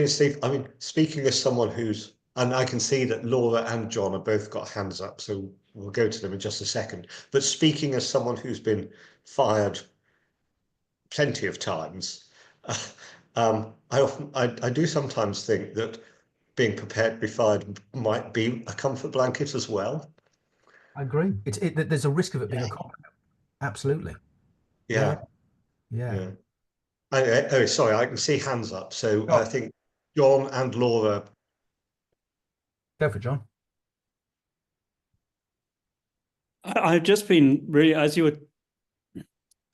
Steve, I mean, speaking as someone and I can see that Laura and John have both got hands up, so we'll go to them in just a second. But speaking as someone who's been fired plenty of times, I do sometimes think that being prepared to be fired might be a comfort blanket as well. I agree. There's a risk of it being a compliment. Absolutely. Yeah. Oh, sorry, I can see hands up. So I think John and Laura. Go for it, John. I've just been really, as you were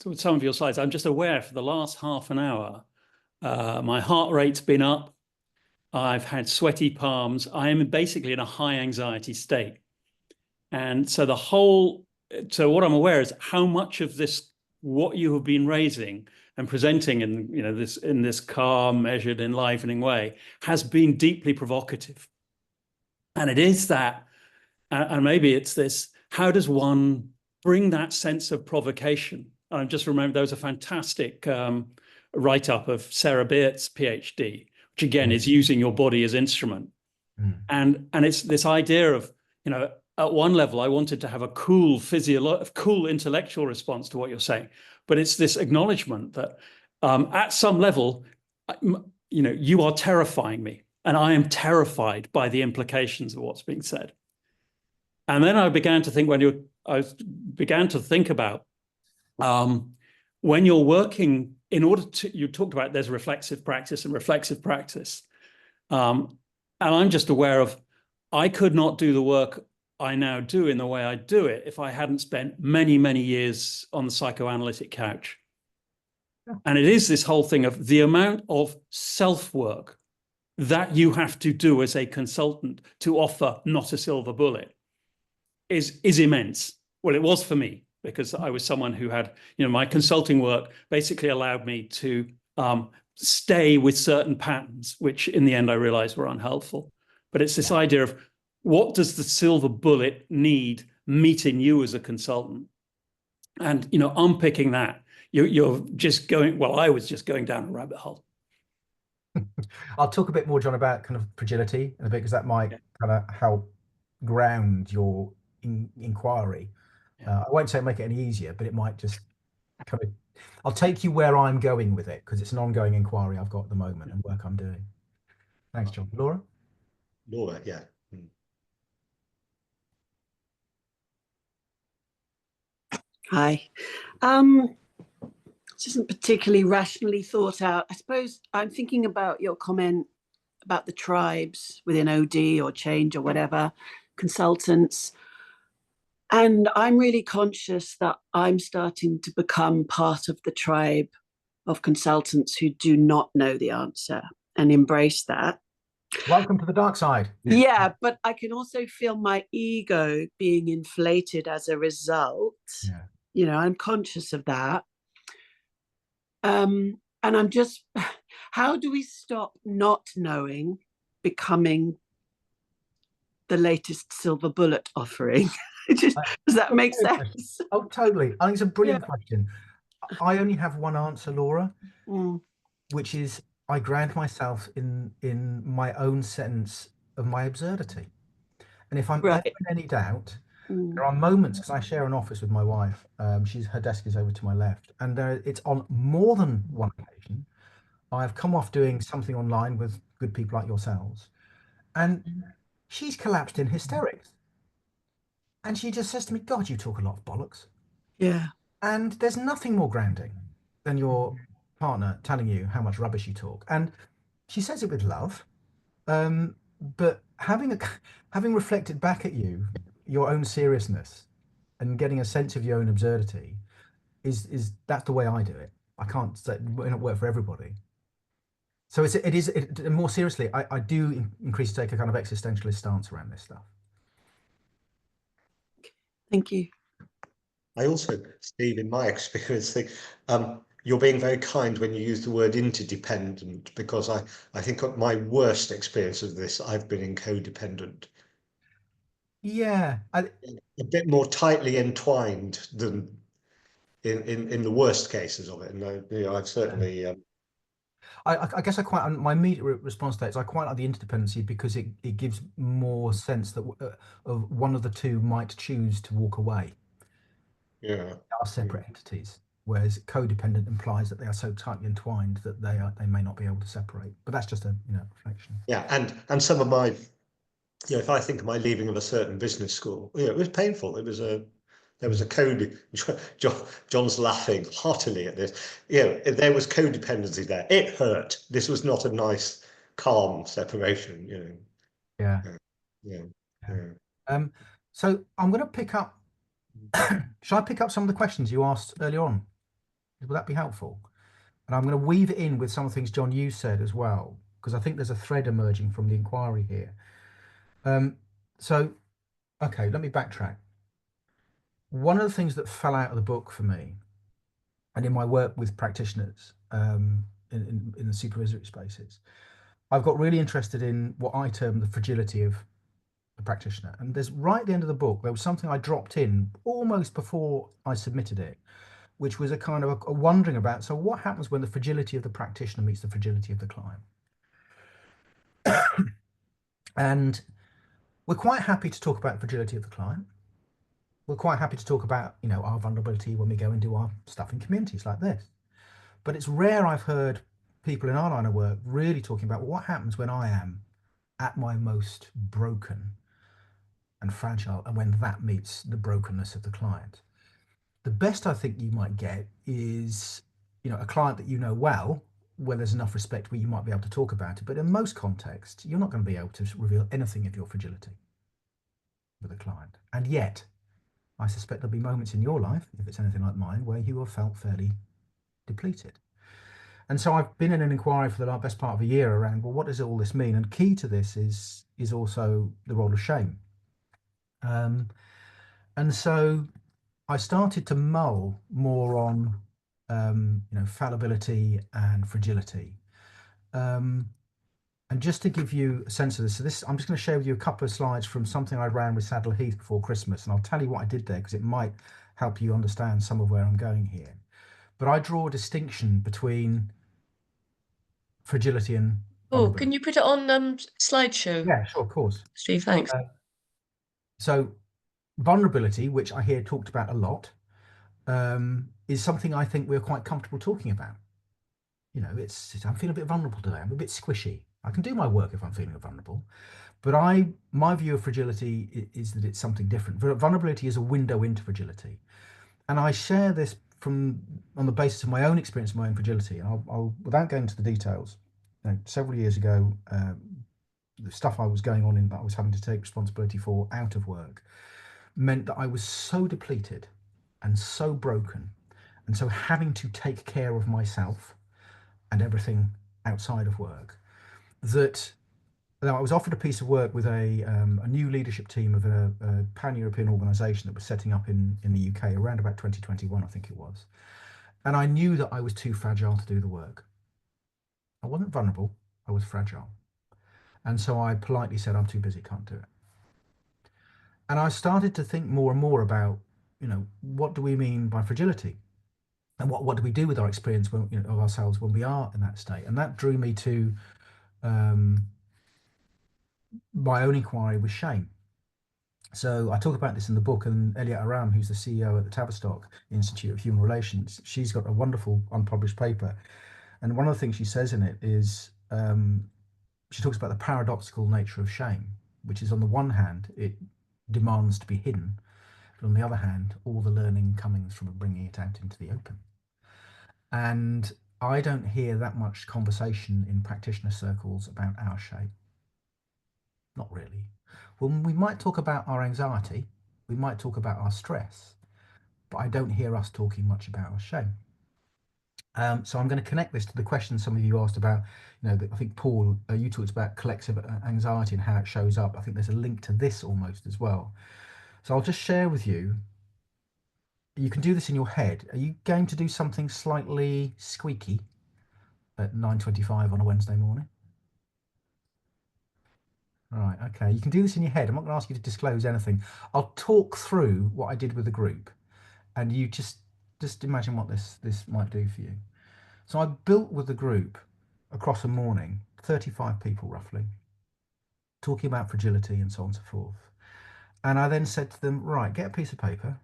with some of your slides, I'm just aware for the last half an hour, my heart rate's been up. I've had sweaty palms. I am basically in a high anxiety state. And so what I'm aware is how much of this, what you have been raising and presenting in this calm, measured, enlivening way has been deeply provocative. And it is that, and maybe it's this, how does one bring that sense of provocation? I just remember there was a fantastic write-up of Sarah Beert's PhD, which again is using your body as instrument. And it's this idea of, at one level, I wanted to have a cool intellectual response to what you're saying, but it's this acknowledgement that at some level, you are terrifying me, and I am terrified by the implications of what's being said. And then I began to think about when you're working, you talked about there's reflexive practice and reflexive practice. And I'm just aware of, I could not do the work I now do in the way I do it if I hadn't spent many, many years on the psychoanalytic couch. And it is this whole thing of the amount of self-work that you have to do as a consultant to offer not a silver bullet is immense. Well, it was for me, because I was someone who had, my consulting work basically allowed me to stay with certain patterns, which in the end I realized were unhelpful. But it's this idea of, what does the silver bullet need meeting you as a consultant? And, unpicking that, you're just going, well, I was just going down a rabbit hole. I'll talk a bit more, John, about kind of fragility in a bit, because that might kind of help ground your inquiry. I won't say make it any easier, but it might just kind of, I'll take you where I'm going with it, because it's an ongoing inquiry I've got at the moment and work I'm doing. Thanks, John. Laura? Laura, yeah. Hi. This isn't particularly rationally thought out. I suppose I'm thinking about your comment about the tribes within OD or change or whatever, consultants. And I'm really conscious that I'm starting to become part of the tribe of consultants who do not know the answer and embrace that. Welcome to the dark side. Yeah, but I can also feel my ego being inflated as a result. Yeah. I'm conscious of that. And I'm just, how do we stop not knowing becoming the latest silver bullet offering? Does that make sense? Oh, totally. I think it's a brilliant question. I only have one answer, Laura, which is I ground myself in my own sense of my absurdity. And if I'm ever in any doubt, there are moments, because I share an office with my wife. Her desk is over to my left, and it's on more than one occasion. I've come off doing something online with good people like yourselves, and she's collapsed in hysterics. And she just says to me, "God, you talk a lot of bollocks." Yeah. And there's nothing more grounding than your partner telling you how much rubbish you talk. And she says it with love, but having reflected back at you your own seriousness and getting a sense of your own absurdity is that's the way I do it. I can't say it won't work for everybody. So more seriously, I do increasingly take a kind of existentialist stance around this stuff. Thank you. I also, Steve, in my experience, think you're being very kind when you use the word interdependent, because I think my worst experience of this, I've been in codependent. Yeah. A bit more tightly entwined than in the worst cases of it. And I've certainly... I guess my immediate response to that is I quite like the interdependency, because it gives more sense that of one of the two might choose to walk away. Yeah. They are separate entities, whereas codependent implies that they are so tightly entwined that they may not be able to separate. But that's just a reflection. Yeah, and some of my, if I think of my leaving of a certain business school, it was painful. There was a code. John's laughing heartily at this. There was codependency there. It hurt. This was not a nice, calm separation. Yeah. So I'm going to pick up. Shall I pick up some of the questions you asked earlier on? Would that be helpful? And I'm going to weave it in with some of the things, John, you said as well, because I think there's a thread emerging from the inquiry here. Okay, let me backtrack. One of the things that fell out of the book for me, and in my work with practitioners in the supervisory spaces, I've got really interested in what I term the fragility of the practitioner. And there's right at the end of the book, there was something I dropped in almost before I submitted it, which was a kind of a wondering about, so what happens when the fragility of the practitioner meets the fragility of the client? And we're quite happy to talk about fragility of the client. We're quite happy to talk about, our vulnerability when we go and do our stuff in communities like this. But it's rare I've heard people in our line of work really talking about what happens when I am at my most broken and fragile, and when that meets the brokenness of the client. The best I think you might get is, a client that you know well, where there's enough respect where you might be able to talk about it. But in most contexts, you're not going to be able to reveal anything of your fragility with a client. And yet, I suspect there'll be moments in your life, if it's anything like mine, where you have felt fairly depleted. And so I've been in an inquiry for the best part of a year around, well, what does all this mean? And key to this is also the role of shame. And so I started to mull more on, fallibility and fragility. And just to give you a sense of this, I'm just going to share with you a couple of slides from something I ran with Saddle Heath before Christmas, and I'll tell you what I did there because it might help you understand some of where I'm going here. But I draw a distinction between fragility and vulnerability. Can you put it on slideshow? Yeah, sure, of course. Steve, thanks. So vulnerability, which I hear talked about a lot, is something I think we're quite comfortable talking about. You know, I'm feeling a bit vulnerable today. I'm a bit squishy. I can do my work if I'm feeling vulnerable. But my view of fragility is that it's something different. Vulnerability is a window into fragility. And I share this on the basis of my own experience, my own fragility. And I'll without going into the details, several years ago, the stuff I was going on in that I was having to take responsibility for out of work meant that I was so depleted and so broken. And so having to take care of myself and everything outside of work, that I was offered a piece of work with a new leadership team of a pan-European organisation that was setting up in the UK around about 2021, I think it was. And I knew that I was too fragile to do the work. I wasn't vulnerable, I was fragile. And so I politely said, I'm too busy, can't do it. And I started to think more and more about, what do we mean by fragility? And what do we do with our experience of ourselves when we are in that state? And that drew me to my own inquiry with shame. So I talk about this in the book, and Elliot Aram, who's the CEO at the Tavistock Institute of Human Relations, she's got a wonderful unpublished paper. And one of the things she says in it is she talks about the paradoxical nature of shame, which is on the one hand, it demands to be hidden, but on the other hand, all the learning coming from bringing it out into the open. And I don't hear that much conversation in practitioner circles about our shame. Not really. Well, we might talk about our anxiety, we might talk about our stress, but I don't hear us talking much about our shame. So I'm going to connect this to the question some of you asked about, I think Paul, you talked about collective anxiety and how it shows up. I think there's a link to this almost as well. So I'll just share with you. You can do this in your head. Are you going to do something slightly squeaky at 9:25 on a Wednesday morning? Right, okay. You can do this in your head. I'm not going to ask you to disclose anything. I'll talk through what I did with the group, and you just imagine what this might do for you. So I built with the group across a morning, 35 people roughly, talking about fragility and so on and so forth. And I then said to them, right, get a piece of paper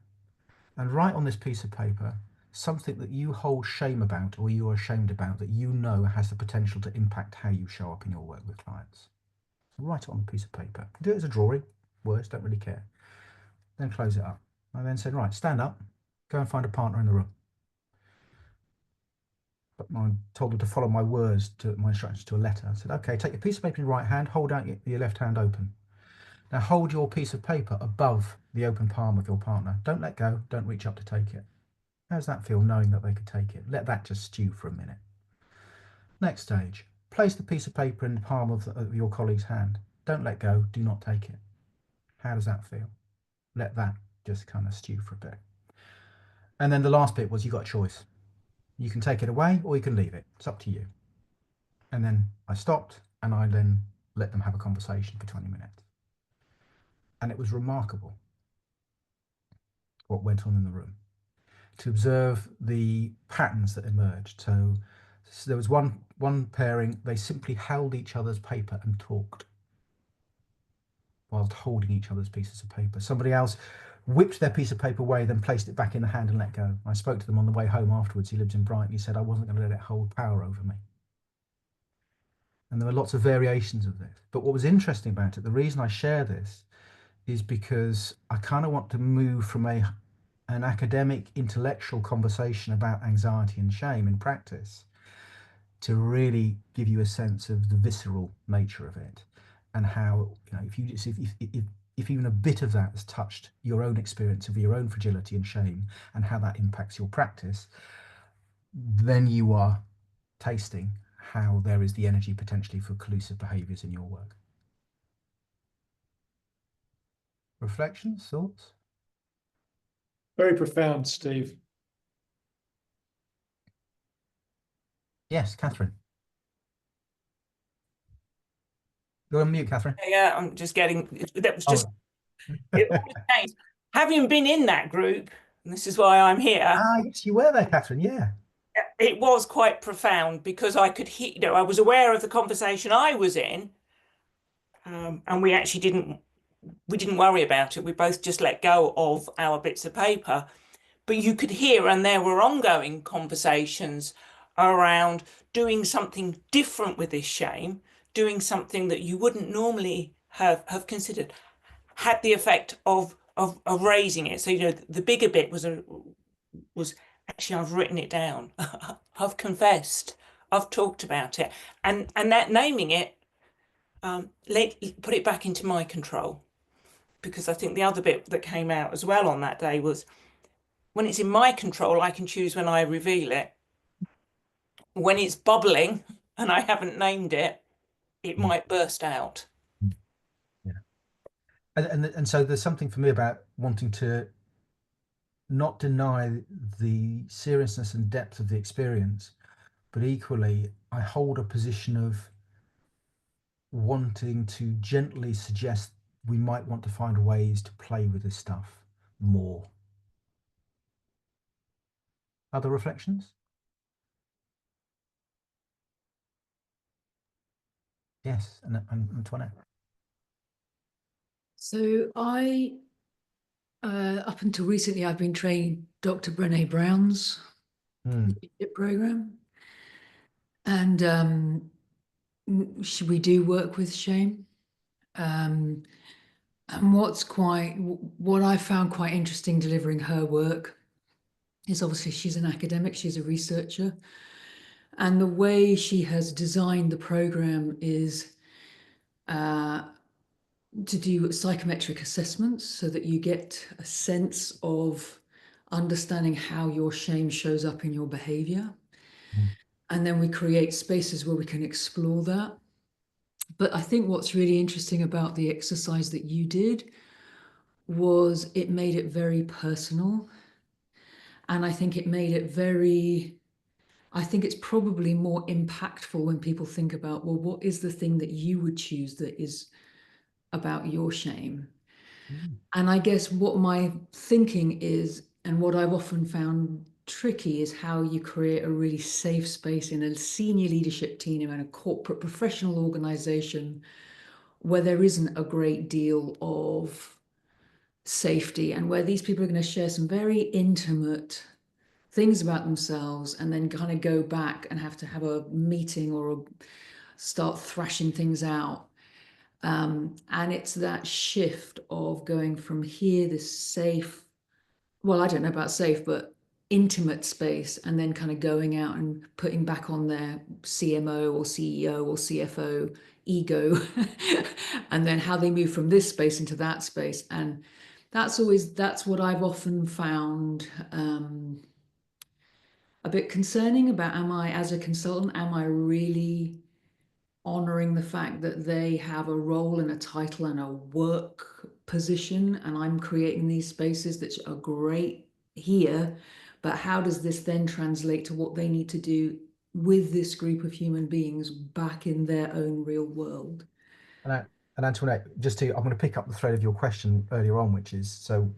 and write on this piece of paper something that you hold shame about or you are ashamed about that you know has the potential to impact how you show up in your work with clients. So write it on a piece of paper. Do it as a drawing, words, don't really care. Then close it up. I then said, right, stand up, go and find a partner in the room. But I told them to follow my words, my instructions to a letter. I said, okay, take your piece of paper in your right hand, hold out your left hand open. Now hold your piece of paper above the open palm of your partner. Don't let go, don't reach up to take it. How does that feel knowing that they could take it? Let that just stew for a minute. Next stage, place the piece of paper in the palm of your colleague's hand. Don't let go, do not take it. How does that feel? Let that just kind of stew for a bit. And then the last bit was you got a choice. You can take it away or you can leave it. It's up to you. And then I stopped and I then let them have a conversation for 20 minutes. And it was remarkable what went on in the room, to observe the patterns that emerged. So there was one pairing, they simply held each other's paper and talked whilst holding each other's pieces of paper. Somebody else whipped their piece of paper away, then placed it back in the hand and let go. I spoke to them on the way home afterwards. He lives in Brighton. He said, I wasn't going to let it hold power over me. And there were lots of variations of this. But what was interesting about it, the reason I share this is because I kind of want to move from an academic, intellectual conversation about anxiety and shame in practice to really give you a sense of the visceral nature of it and how, if even a bit of that has touched your own experience of your own fragility and shame and how that impacts your practice, then you are tasting how there is the energy potentially for collusive behaviors in your work. Reflections, thoughts? Very profound, Steve. Yes, Catherine. You're on mute, Catherine. Yeah, I'm just getting, that was just, Oh. it all changed. Having been in that group, and this is why I'm here, Yes, you were there, Catherine. Yeah. it was quite profound because I could hear, I was aware of the conversation I was in, and we actually didn't worry about it. We both just let go of our bits of paper. But you could hear, and there were ongoing conversations around doing something different with this shame, doing something that you wouldn't normally have considered, had the effect of raising it. So, the bigger bit was actually, I've written it down. I've confessed. I've talked about it. And that naming it, put it back into my control. Because I think the other bit that came out as well on that day was, when it's in my control, I can choose when I reveal it. When it's bubbling and I haven't named it, it might burst out. Yeah. And so there's something for me about wanting to not deny the seriousness and depth of the experience, but equally, I hold a position of wanting to gently suggest we might want to find ways to play with this stuff more. Other reflections? Yes, and Antoinette. So up until recently, I've been training Dr. Brené Brown's leadership program, and we do work with shame. And what I found quite interesting delivering her work is, obviously she's an academic, she's a researcher, and the way she has designed the program is to do psychometric assessments so that you get a sense of understanding how your shame shows up in your behavior. And then we create spaces where we can explore that. But I think what's really interesting about the exercise that you did was it made it very personal. And I think it made it I think it's probably more impactful when people think about, well, what is the thing that you would choose that is about your shame? And I guess what my thinking is, and what I've often found tricky, is how you create a really safe space in a senior leadership team and a corporate professional organization where there isn't a great deal of safety, and where these people are going to share some very intimate things about themselves and then kind of go back and have to have a meeting or start thrashing things out. And it's that shift of going from here, this safe, well, I don't know about safe, but intimate space, and then kind of going out and putting back on their CMO or CEO or CFO ego, and then how they move from this space into that space. And that's what I've often found a bit concerning about, as a consultant, am I really honoring the fact that they have a role and a title and a work position, and I'm creating these spaces that are great here, but how does this then translate to what they need to do with this group of human beings back in their own real world? And Antoinette, I'm going to pick up the thread of your question earlier on, which is, so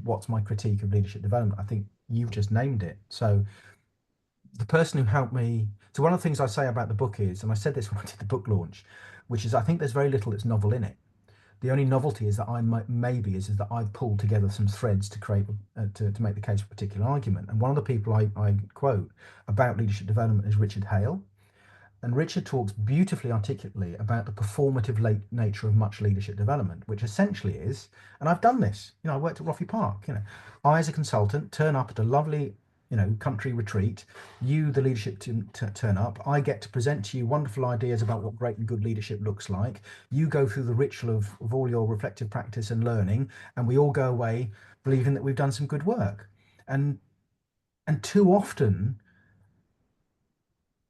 what's my critique of leadership development? I think you've just named it. So the person who helped me, so one of the things I say about the book is, and I said this when I did the book launch, which is I think there's very little that's novel in it. The only novelty is that is that I've pulled together some threads to create to make the case for a particular argument. And one of the people I quote about leadership development is Richard Hale. And Richard talks beautifully articulately about the performative nature of much leadership development, which essentially is, and I've done this, I worked at Roffey Park, I as a consultant turn up at a lovely, country retreat, you, the leadership team, turn up, I get to present to you wonderful ideas about what great and good leadership looks like, you go through the ritual of all your reflective practice and learning, and we all go away believing that we've done some good work. And too often,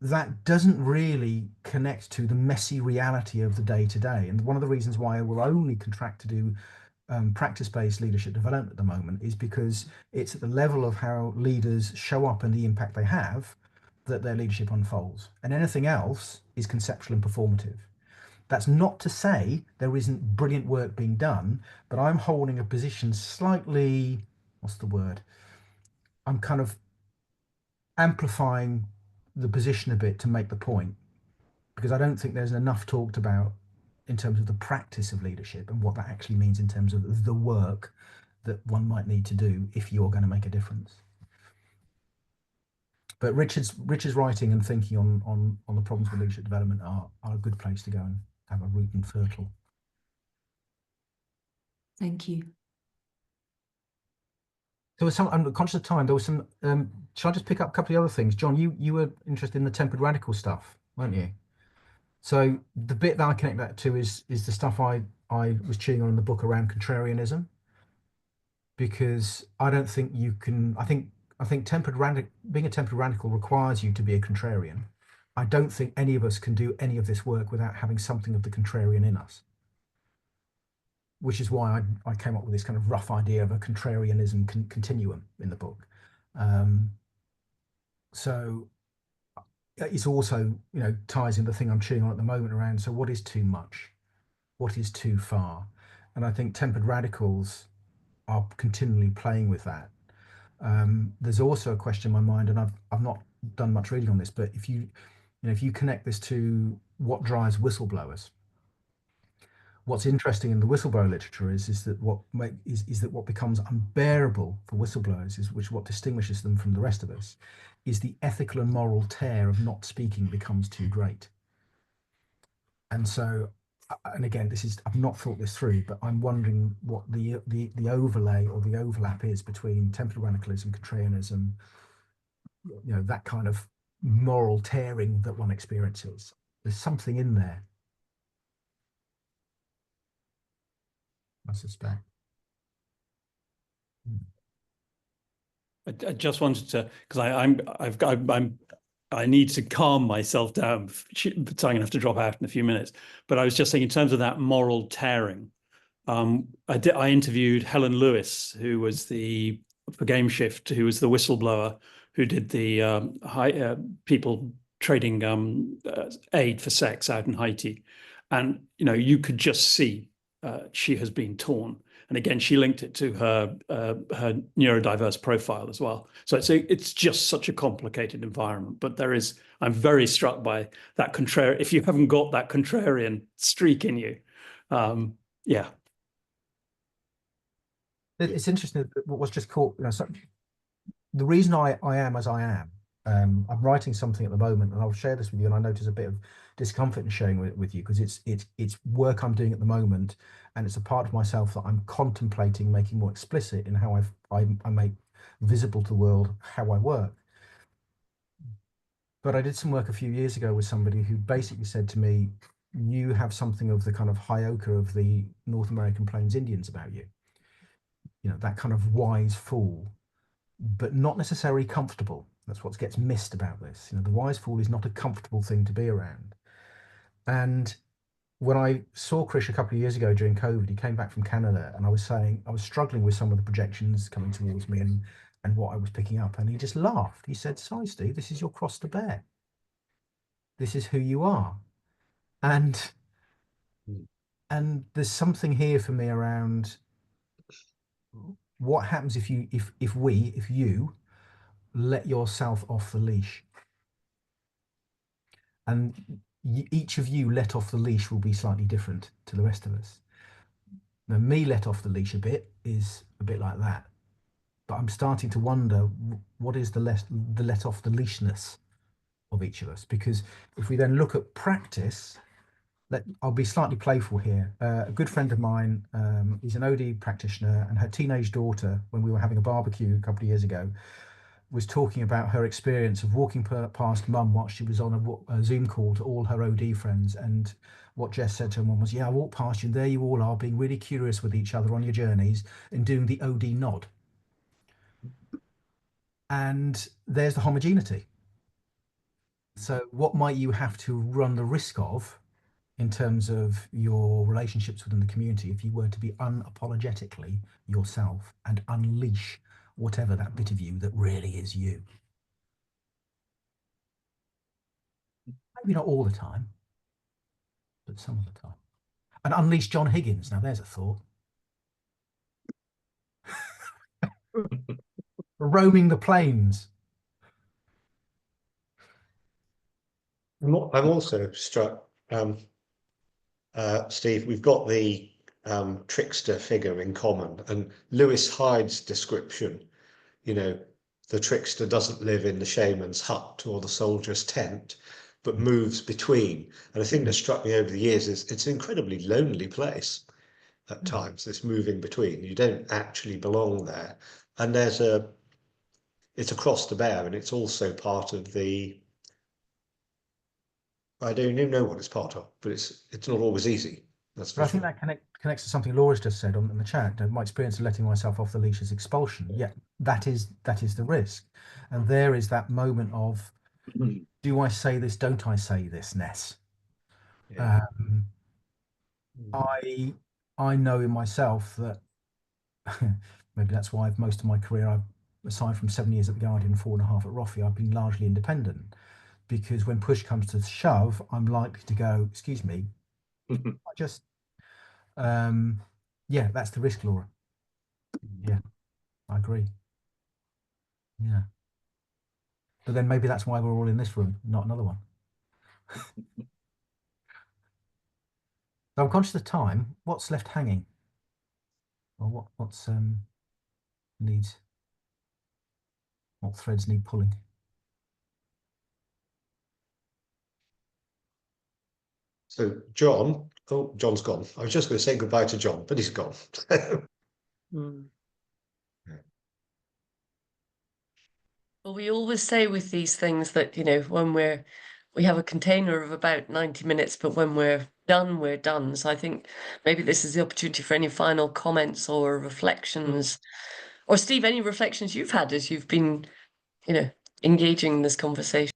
that doesn't really connect to the messy reality of the day to day. And one of the reasons why I will only contract to do practice-based leadership development at the moment is because it's at the level of how leaders show up and the impact they have that their leadership unfolds. And anything else is conceptual and performative. That's not to say there isn't brilliant work being done, but I'm holding a position slightly, what's the word? I'm kind of amplifying the position a bit to make the point, because I don't think there's enough talked about in terms of the practice of leadership and what that actually means in terms of the work that one might need to do if you're going to make a difference. But Richard's writing and thinking on the problems with leadership development are a good place to go and have a root and fertile. Thank you. There was some, I'm conscious of time, there was some, shall I just pick up a couple of other things? John, you were interested in the tempered radical stuff, weren't you? So the bit that I connect that to is the stuff I was chewing on in the book around contrarianism, because I don't think you can, I think being a tempered radical requires you to be a contrarian. I don't think any of us can do any of this work without having something of the contrarian in us, which is why I came up with this kind of rough idea of a contrarianism continuum in the book. So it's also, ties in the thing I'm chewing on at the moment around, so what is too much? What is too far? And I think tempered radicals are continually playing with that. There's also a question in my mind, and I've not done much reading on this, but if you connect this to what drives whistleblowers, what's interesting in the whistleblower literature is that what becomes unbearable for whistleblowers is what distinguishes them from the rest of us is the ethical and moral tear of not speaking becomes too great. And so, and again, I've not thought this through, but I'm wondering what the overlay or the overlap is between tempered radicalism, contrarianism, that kind of moral tearing that one experiences. There's something in there, I suspect. I just wanted to, because I need to calm myself down, so I'm going to have to drop out in a few minutes. But I was just saying, in terms of that moral tearing, I interviewed Helen Lewis, who was for Game Shift, who was the whistleblower who did the people trading aid for sex out in Haiti, and you could just see she has been torn. And again, she linked it to her neurodiverse profile as well. So it's just such a complicated environment. But I'm very struck by that contrarian. If you haven't got that contrarian streak in you, yeah. It's interesting that what was just caught. The reason I am as I am. I'm writing something at the moment, and I'll share this with you. And I notice a bit of discomfort in sharing it with you because it's work I'm doing at the moment, and it's a part of myself that I'm contemplating making more explicit in how I make visible to the world how I work. But I did some work a few years ago with somebody who basically said to me, "You have something of the kind of Hyoka of the North American Plains Indians about you. That kind of wise fool, but not necessarily comfortable." That's what gets missed about this. The wise fool is not a comfortable thing to be around. And when I saw Krish a couple of years ago during COVID, he came back from Canada, and I was saying I was struggling with some of the projections coming towards me and what I was picking up. And he just laughed. He said, "Sorry, Steve, this is your cross to bear. This is who you are." And there's something here for me around what happens if you let yourself off the leash, and each of you let off the leash will be slightly different to the rest of us. Now, me let off the leash a bit is a bit like that, but I'm starting to wonder what is the let off the leashness of each of us, because if we then look at practice, I'll be slightly playful here. A good friend of mine is an OD practitioner, and her teenage daughter, when we were having a barbecue a couple of years ago, was talking about her experience of walking past mum while she was on a Zoom call to all her OD friends. And what Jess said to her mum was, "Yeah, I walked past you, and there you all are, being really curious with each other on your journeys and doing the OD nod." And there's the homogeneity. So what might you have to run the risk of in terms of your relationships within the community if you were to be unapologetically yourself and unleash whatever that bit of you that really is you? Maybe not all the time, but some of the time. And unleash John Higgins. Now there's a thought. Roaming the plains. I'm also struck, Steve, we've got the trickster figure in common, and Lewis Hyde's description, you know, the trickster doesn't live in the shaman's hut or the soldier's tent, but moves between. And the thing that struck me over the years is it's an incredibly lonely place at times, this moving between. You don't actually belong there. And it's a cross to bear, and it's also part of the, I don't even know what it's part of, but it's not always easy. That's for But I sure. think that connects to something Laura's just said in the chat. My experience of letting myself off the leash is expulsion. Yeah, that is the risk. And there is that moment of, do I say this? Don't I say this? Ness. Yeah. I know in myself that maybe that's why most of my career, aside from 7 years at the Guardian, 4.5 at Roffey, I've been largely independent. Because when push comes to shove, I'm likely to go, excuse me, I just, yeah, that's the risk, Laura. Yeah, I agree. Yeah. But then maybe that's why we're all in this room, not another one. So I'm conscious of time. What's left hanging? Or what's needs, what threads need pulling? So John, oh, John's gone. I was just going to say goodbye to John, but he's gone. Well, we always say with these things that, you know, when we have a container of about 90 minutes, but when we're done, we're done. So I think maybe this is the opportunity for any final comments or reflections. Or Steve, any reflections you've had as you've been, you know, engaging in this conversation?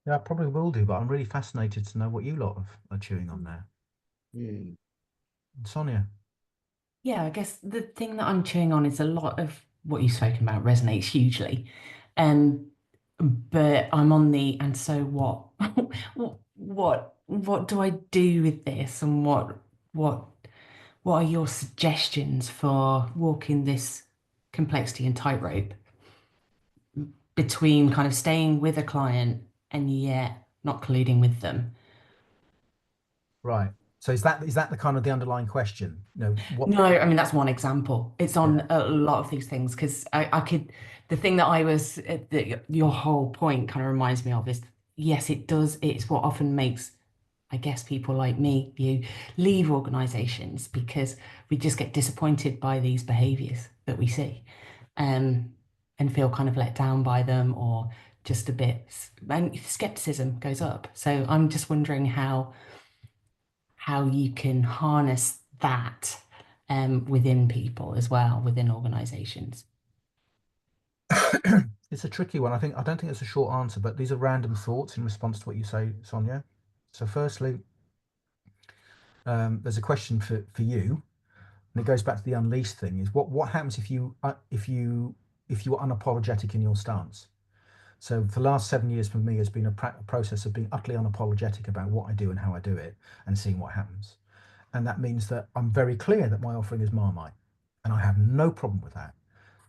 Yeah, I probably will do, but I'm really fascinated to know what you lot are chewing on there. Sonia. Yeah, I guess the thing that I'm chewing on is a lot of what you've spoken about resonates hugely. But I'm on the and so what? What do I do with this? And what are your suggestions for walking this complexity and tightrope between kind of staying with a client and yet not colluding with them? Right. So is that the kind of the underlying question? No, No, I mean that's one example. It's on a lot of these things because I could the thing that I was that your whole point kind of reminds me of is yes, it does. It's what often makes, I guess, people like me, you leave organizations because we just get disappointed by these behaviors that we see, and feel kind of let down by them or just a bit, and skepticism goes up. So I'm just wondering how you can harness that within people as well, within organizations. It's a tricky one. I don't think it's a short answer, but these are random thoughts in response to what you say, Sonia. So firstly, there's a question for you, and it goes back to the unleashed thing, is what happens if you are unapologetic in your stance? So for the last 7 years for me has been a process of being utterly unapologetic about what I do and how I do it and seeing what happens. And that means that I'm very clear that my offering is Marmite, and I have no problem with that,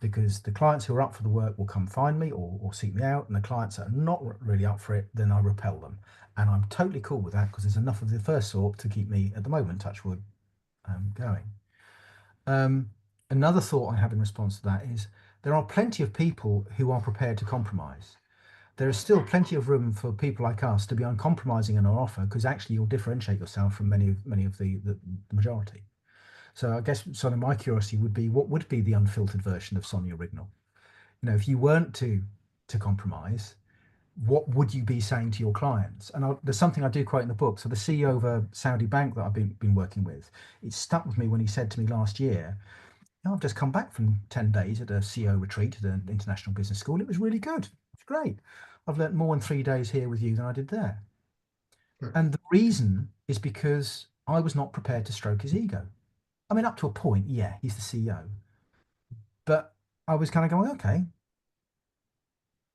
because the clients who are up for the work will come find me or seek me out, and the clients that are not really up for it, then I repel them. And I'm totally cool with that because there's enough of the first sort to keep me, at the moment, touch wood, going. Another thought I have in response to that is there are plenty of people who are prepared to compromise. There is still plenty of room for people like us to be uncompromising in our offer, because actually you'll differentiate yourself from many of the majority. So I guess, Sonia, my curiosity would be, what would be the unfiltered version of Sonia Rignall? You know, if you weren't to compromise, what would you be saying to your clients? And there's something I do quote in the book. So the CEO of a Saudi bank that I've been working with, it stuck with me when he said to me last year, I've just come back from 10 days at a CEO retreat at an international business school. It was really good. It's great. I've learnt more in 3 days here with you than I did there. And the reason is because I was not prepared to stroke his ego. I mean, up to a point, yeah, he's the CEO. But I was kind of going, okay,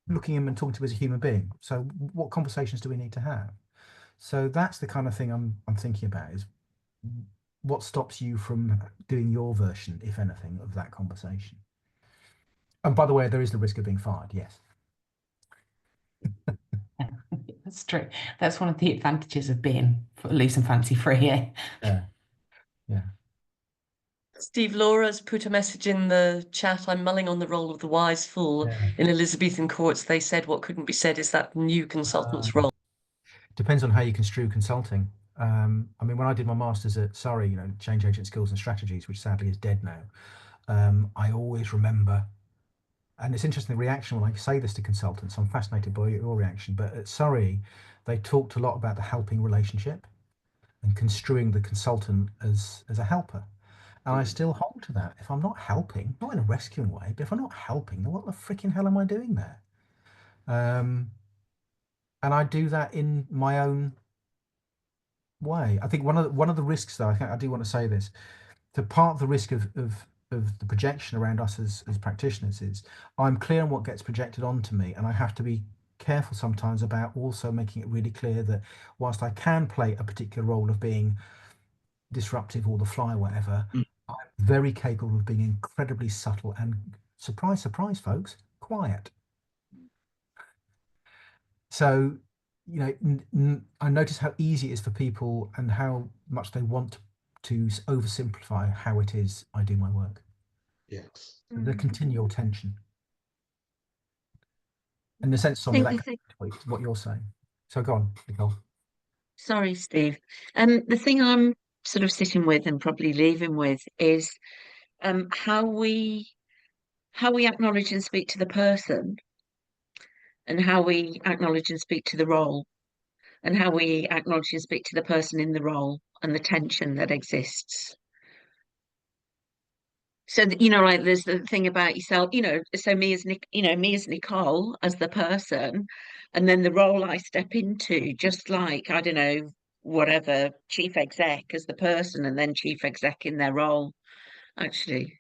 looking at him and talking to him as a human being. So what conversations do we need to have? So that's the kind of thing I'm thinking about, is what stops you from doing your version, if anything, of that conversation. And by the way, there is the risk of being fired, yes. That's true. That's one of the advantages of being loose and fancy free here. Yeah. Yeah. Steve, Laura's put a message in the chat. I'm mulling on the role of the wise fool. Yeah. In Elizabethan courts, they said what couldn't be said is that new consultant's role. Depends on how you construe consulting. I mean, when I did my master's at Surrey, change agent skills and strategies, which sadly is dead now, I always remember, and it's interesting the reaction when I say this to consultants. I'm fascinated by your reaction, but at Surrey, they talked a lot about the helping relationship and construing the consultant as a helper. And I still hold to that. If I'm not helping, not in a rescuing way, but if I'm not helping, then what the freaking hell am I doing there? And I do that in my own way. I think one of the risks, though, I do want to say this, the part of the risk of the projection around us as practitioners is I'm clear on what gets projected onto me, and I have to be careful sometimes about also making it really clear that whilst I can play a particular role of being disruptive or the fly or whatever, I'm very capable of being incredibly subtle and, surprise, surprise, folks, quiet. So, I notice how easy it is for people and how much they want to oversimplify how it is I do my work. Yes. The continual tension. In the sense, Sonia, that what you're saying. So go on, Nicole. Sorry, Steve. The thing I'm sort of sitting with and probably leaving with is how we acknowledge and speak to the person, and how we acknowledge and speak to the role, and how we acknowledge and speak to the person in the role, and the tension that exists. So that, like there's the thing about yourself, so me as Nicole as the person, and then the role I step into, just like, I don't know, whatever, chief exec as the person, and then chief exec in their role. Actually,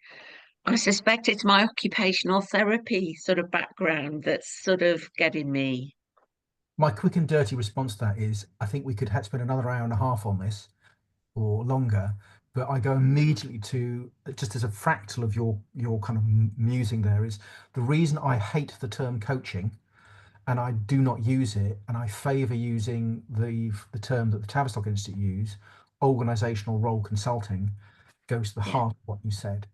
I suspect it's my occupational therapy sort of background that's sort of getting me. My quick and dirty response to that is, I think we could spend another hour and a half on this or longer, but I go immediately to, just as a fractal of your kind of musing there, is the reason I hate the term coaching and I do not use it, and I favour using the term that the Tavistock Institute use, organisational role consulting, goes to the heart of what you said.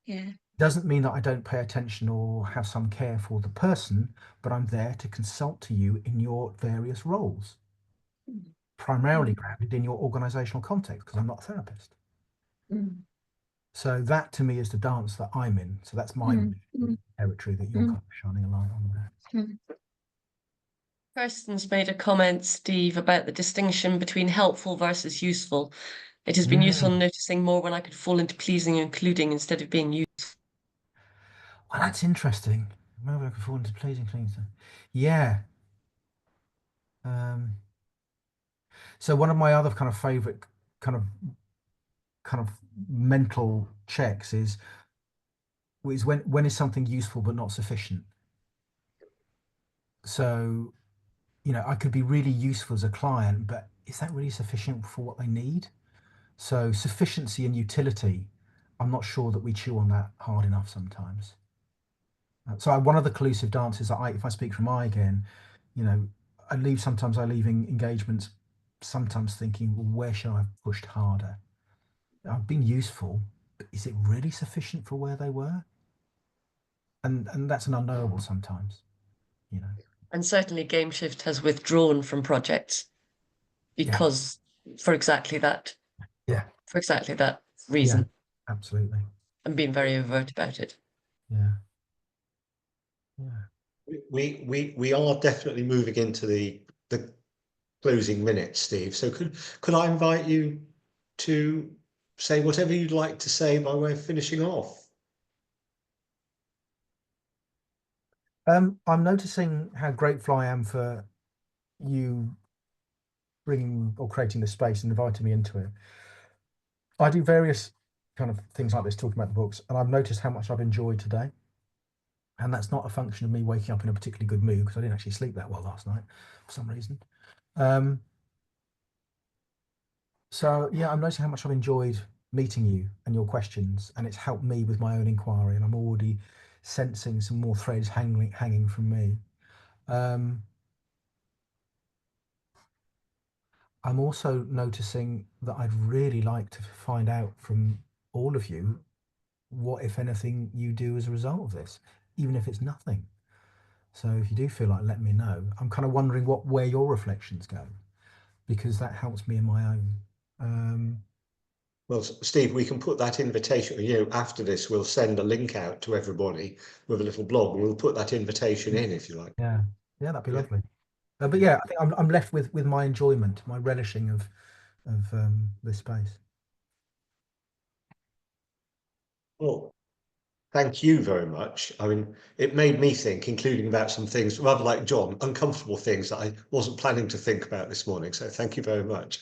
Yeah. Doesn't mean that I don't pay attention or have some care for the person, but I'm there to consult to you in your various roles, primarily grounded in your organisational context, because I'm not a therapist. So that to me is the dance that I'm in. So that's my territory that you're kind of shining a light on there. Kirsten's made a comment, Steve, about the distinction between helpful versus useful. It has been useful noticing more when I could fall into pleasing and including instead of being useful. Well, that's interesting. Maybe I could fall into pleasing. Yeah. So one of my other kind of favourite kind of mental checks is when is something useful but not sufficient. So, I could be really useful as a client, but is that really sufficient for what they need? So sufficiency and utility, I'm not sure that we chew on that hard enough sometimes. So one of the collusive dances that if I speak from again, I leave engagements sometimes thinking, well, where should I have pushed harder? I've been useful, but is it really sufficient for where they were? And that's an unknowable sometimes, And certainly GameShift has withdrawn from projects because for exactly that. Yeah. For exactly that reason. Yeah, absolutely. And being very overt about it. Yeah. Yeah. We are definitely moving into the closing minutes, Steve. So could I invite you to say whatever you'd like to say by way of finishing off? I'm noticing how grateful I am for you bringing or creating the space and inviting me into it. I do various kind of things like this, talking about the books, and I've noticed how much I've enjoyed today. And that's not a function of me waking up in a particularly good mood, because I didn't actually sleep that well last night for some reason. So yeah, I'm noticing how much I've enjoyed meeting you and your questions, and it's helped me with my own inquiry, and I'm already sensing some more threads hanging from me. I'm also noticing that I'd really like to find out from all of you what, if anything, you do as a result of this, even if it's nothing. So if you do feel like letting me know, I'm kind of wondering where your reflections go, because that helps me in my own. Well, Steve, we can put that invitation, after this, we'll send a link out to everybody with a little blog, and we'll put that invitation in, if you like. Yeah, that'd be lovely. But yeah, I think I'm left with my enjoyment, my relishing of this space. Well, thank you very much. I mean, it made me think, including about some things, rather like John, uncomfortable things that I wasn't planning to think about this morning. So thank you very much.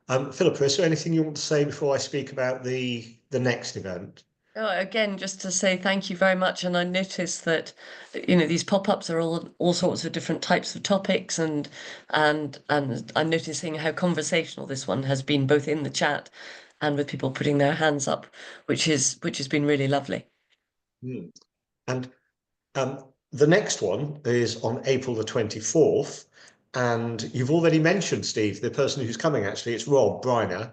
Philippa, is there anything you want to say before I speak about the next event? Oh, again, just to say thank you very much. And I noticed that, these pop-ups are all sorts of different types of topics, and I'm noticing how conversational this one has been, both in the chat and with people putting their hands up, which has been really lovely. And the next one is on April the 24th. And you've already mentioned, Steve, the person who's coming, actually, it's Rob Briner,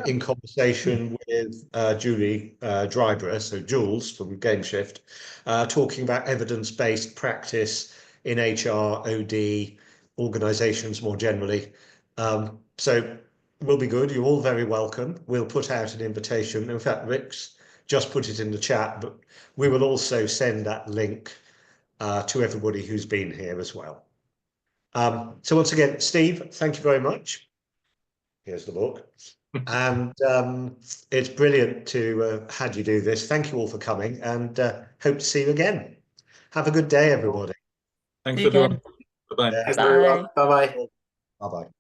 in conversation with Julie Dryber, so Jules from GameShift, talking about evidence-based practice in HR, OD, organisations more generally. So will be good. You're all very welcome. We'll put out an invitation. In fact, Rick's just put it in the chat, but we will also send that link to everybody who's been here as well. So once again, Steve, thank you very much. Here's the book. And it's brilliant to had you do this. Thank you all for coming, and hope to see you again. Have a good day, everybody. Thanks See you for doing again. it. Bye-bye. Bye. Bye-bye. Bye-bye.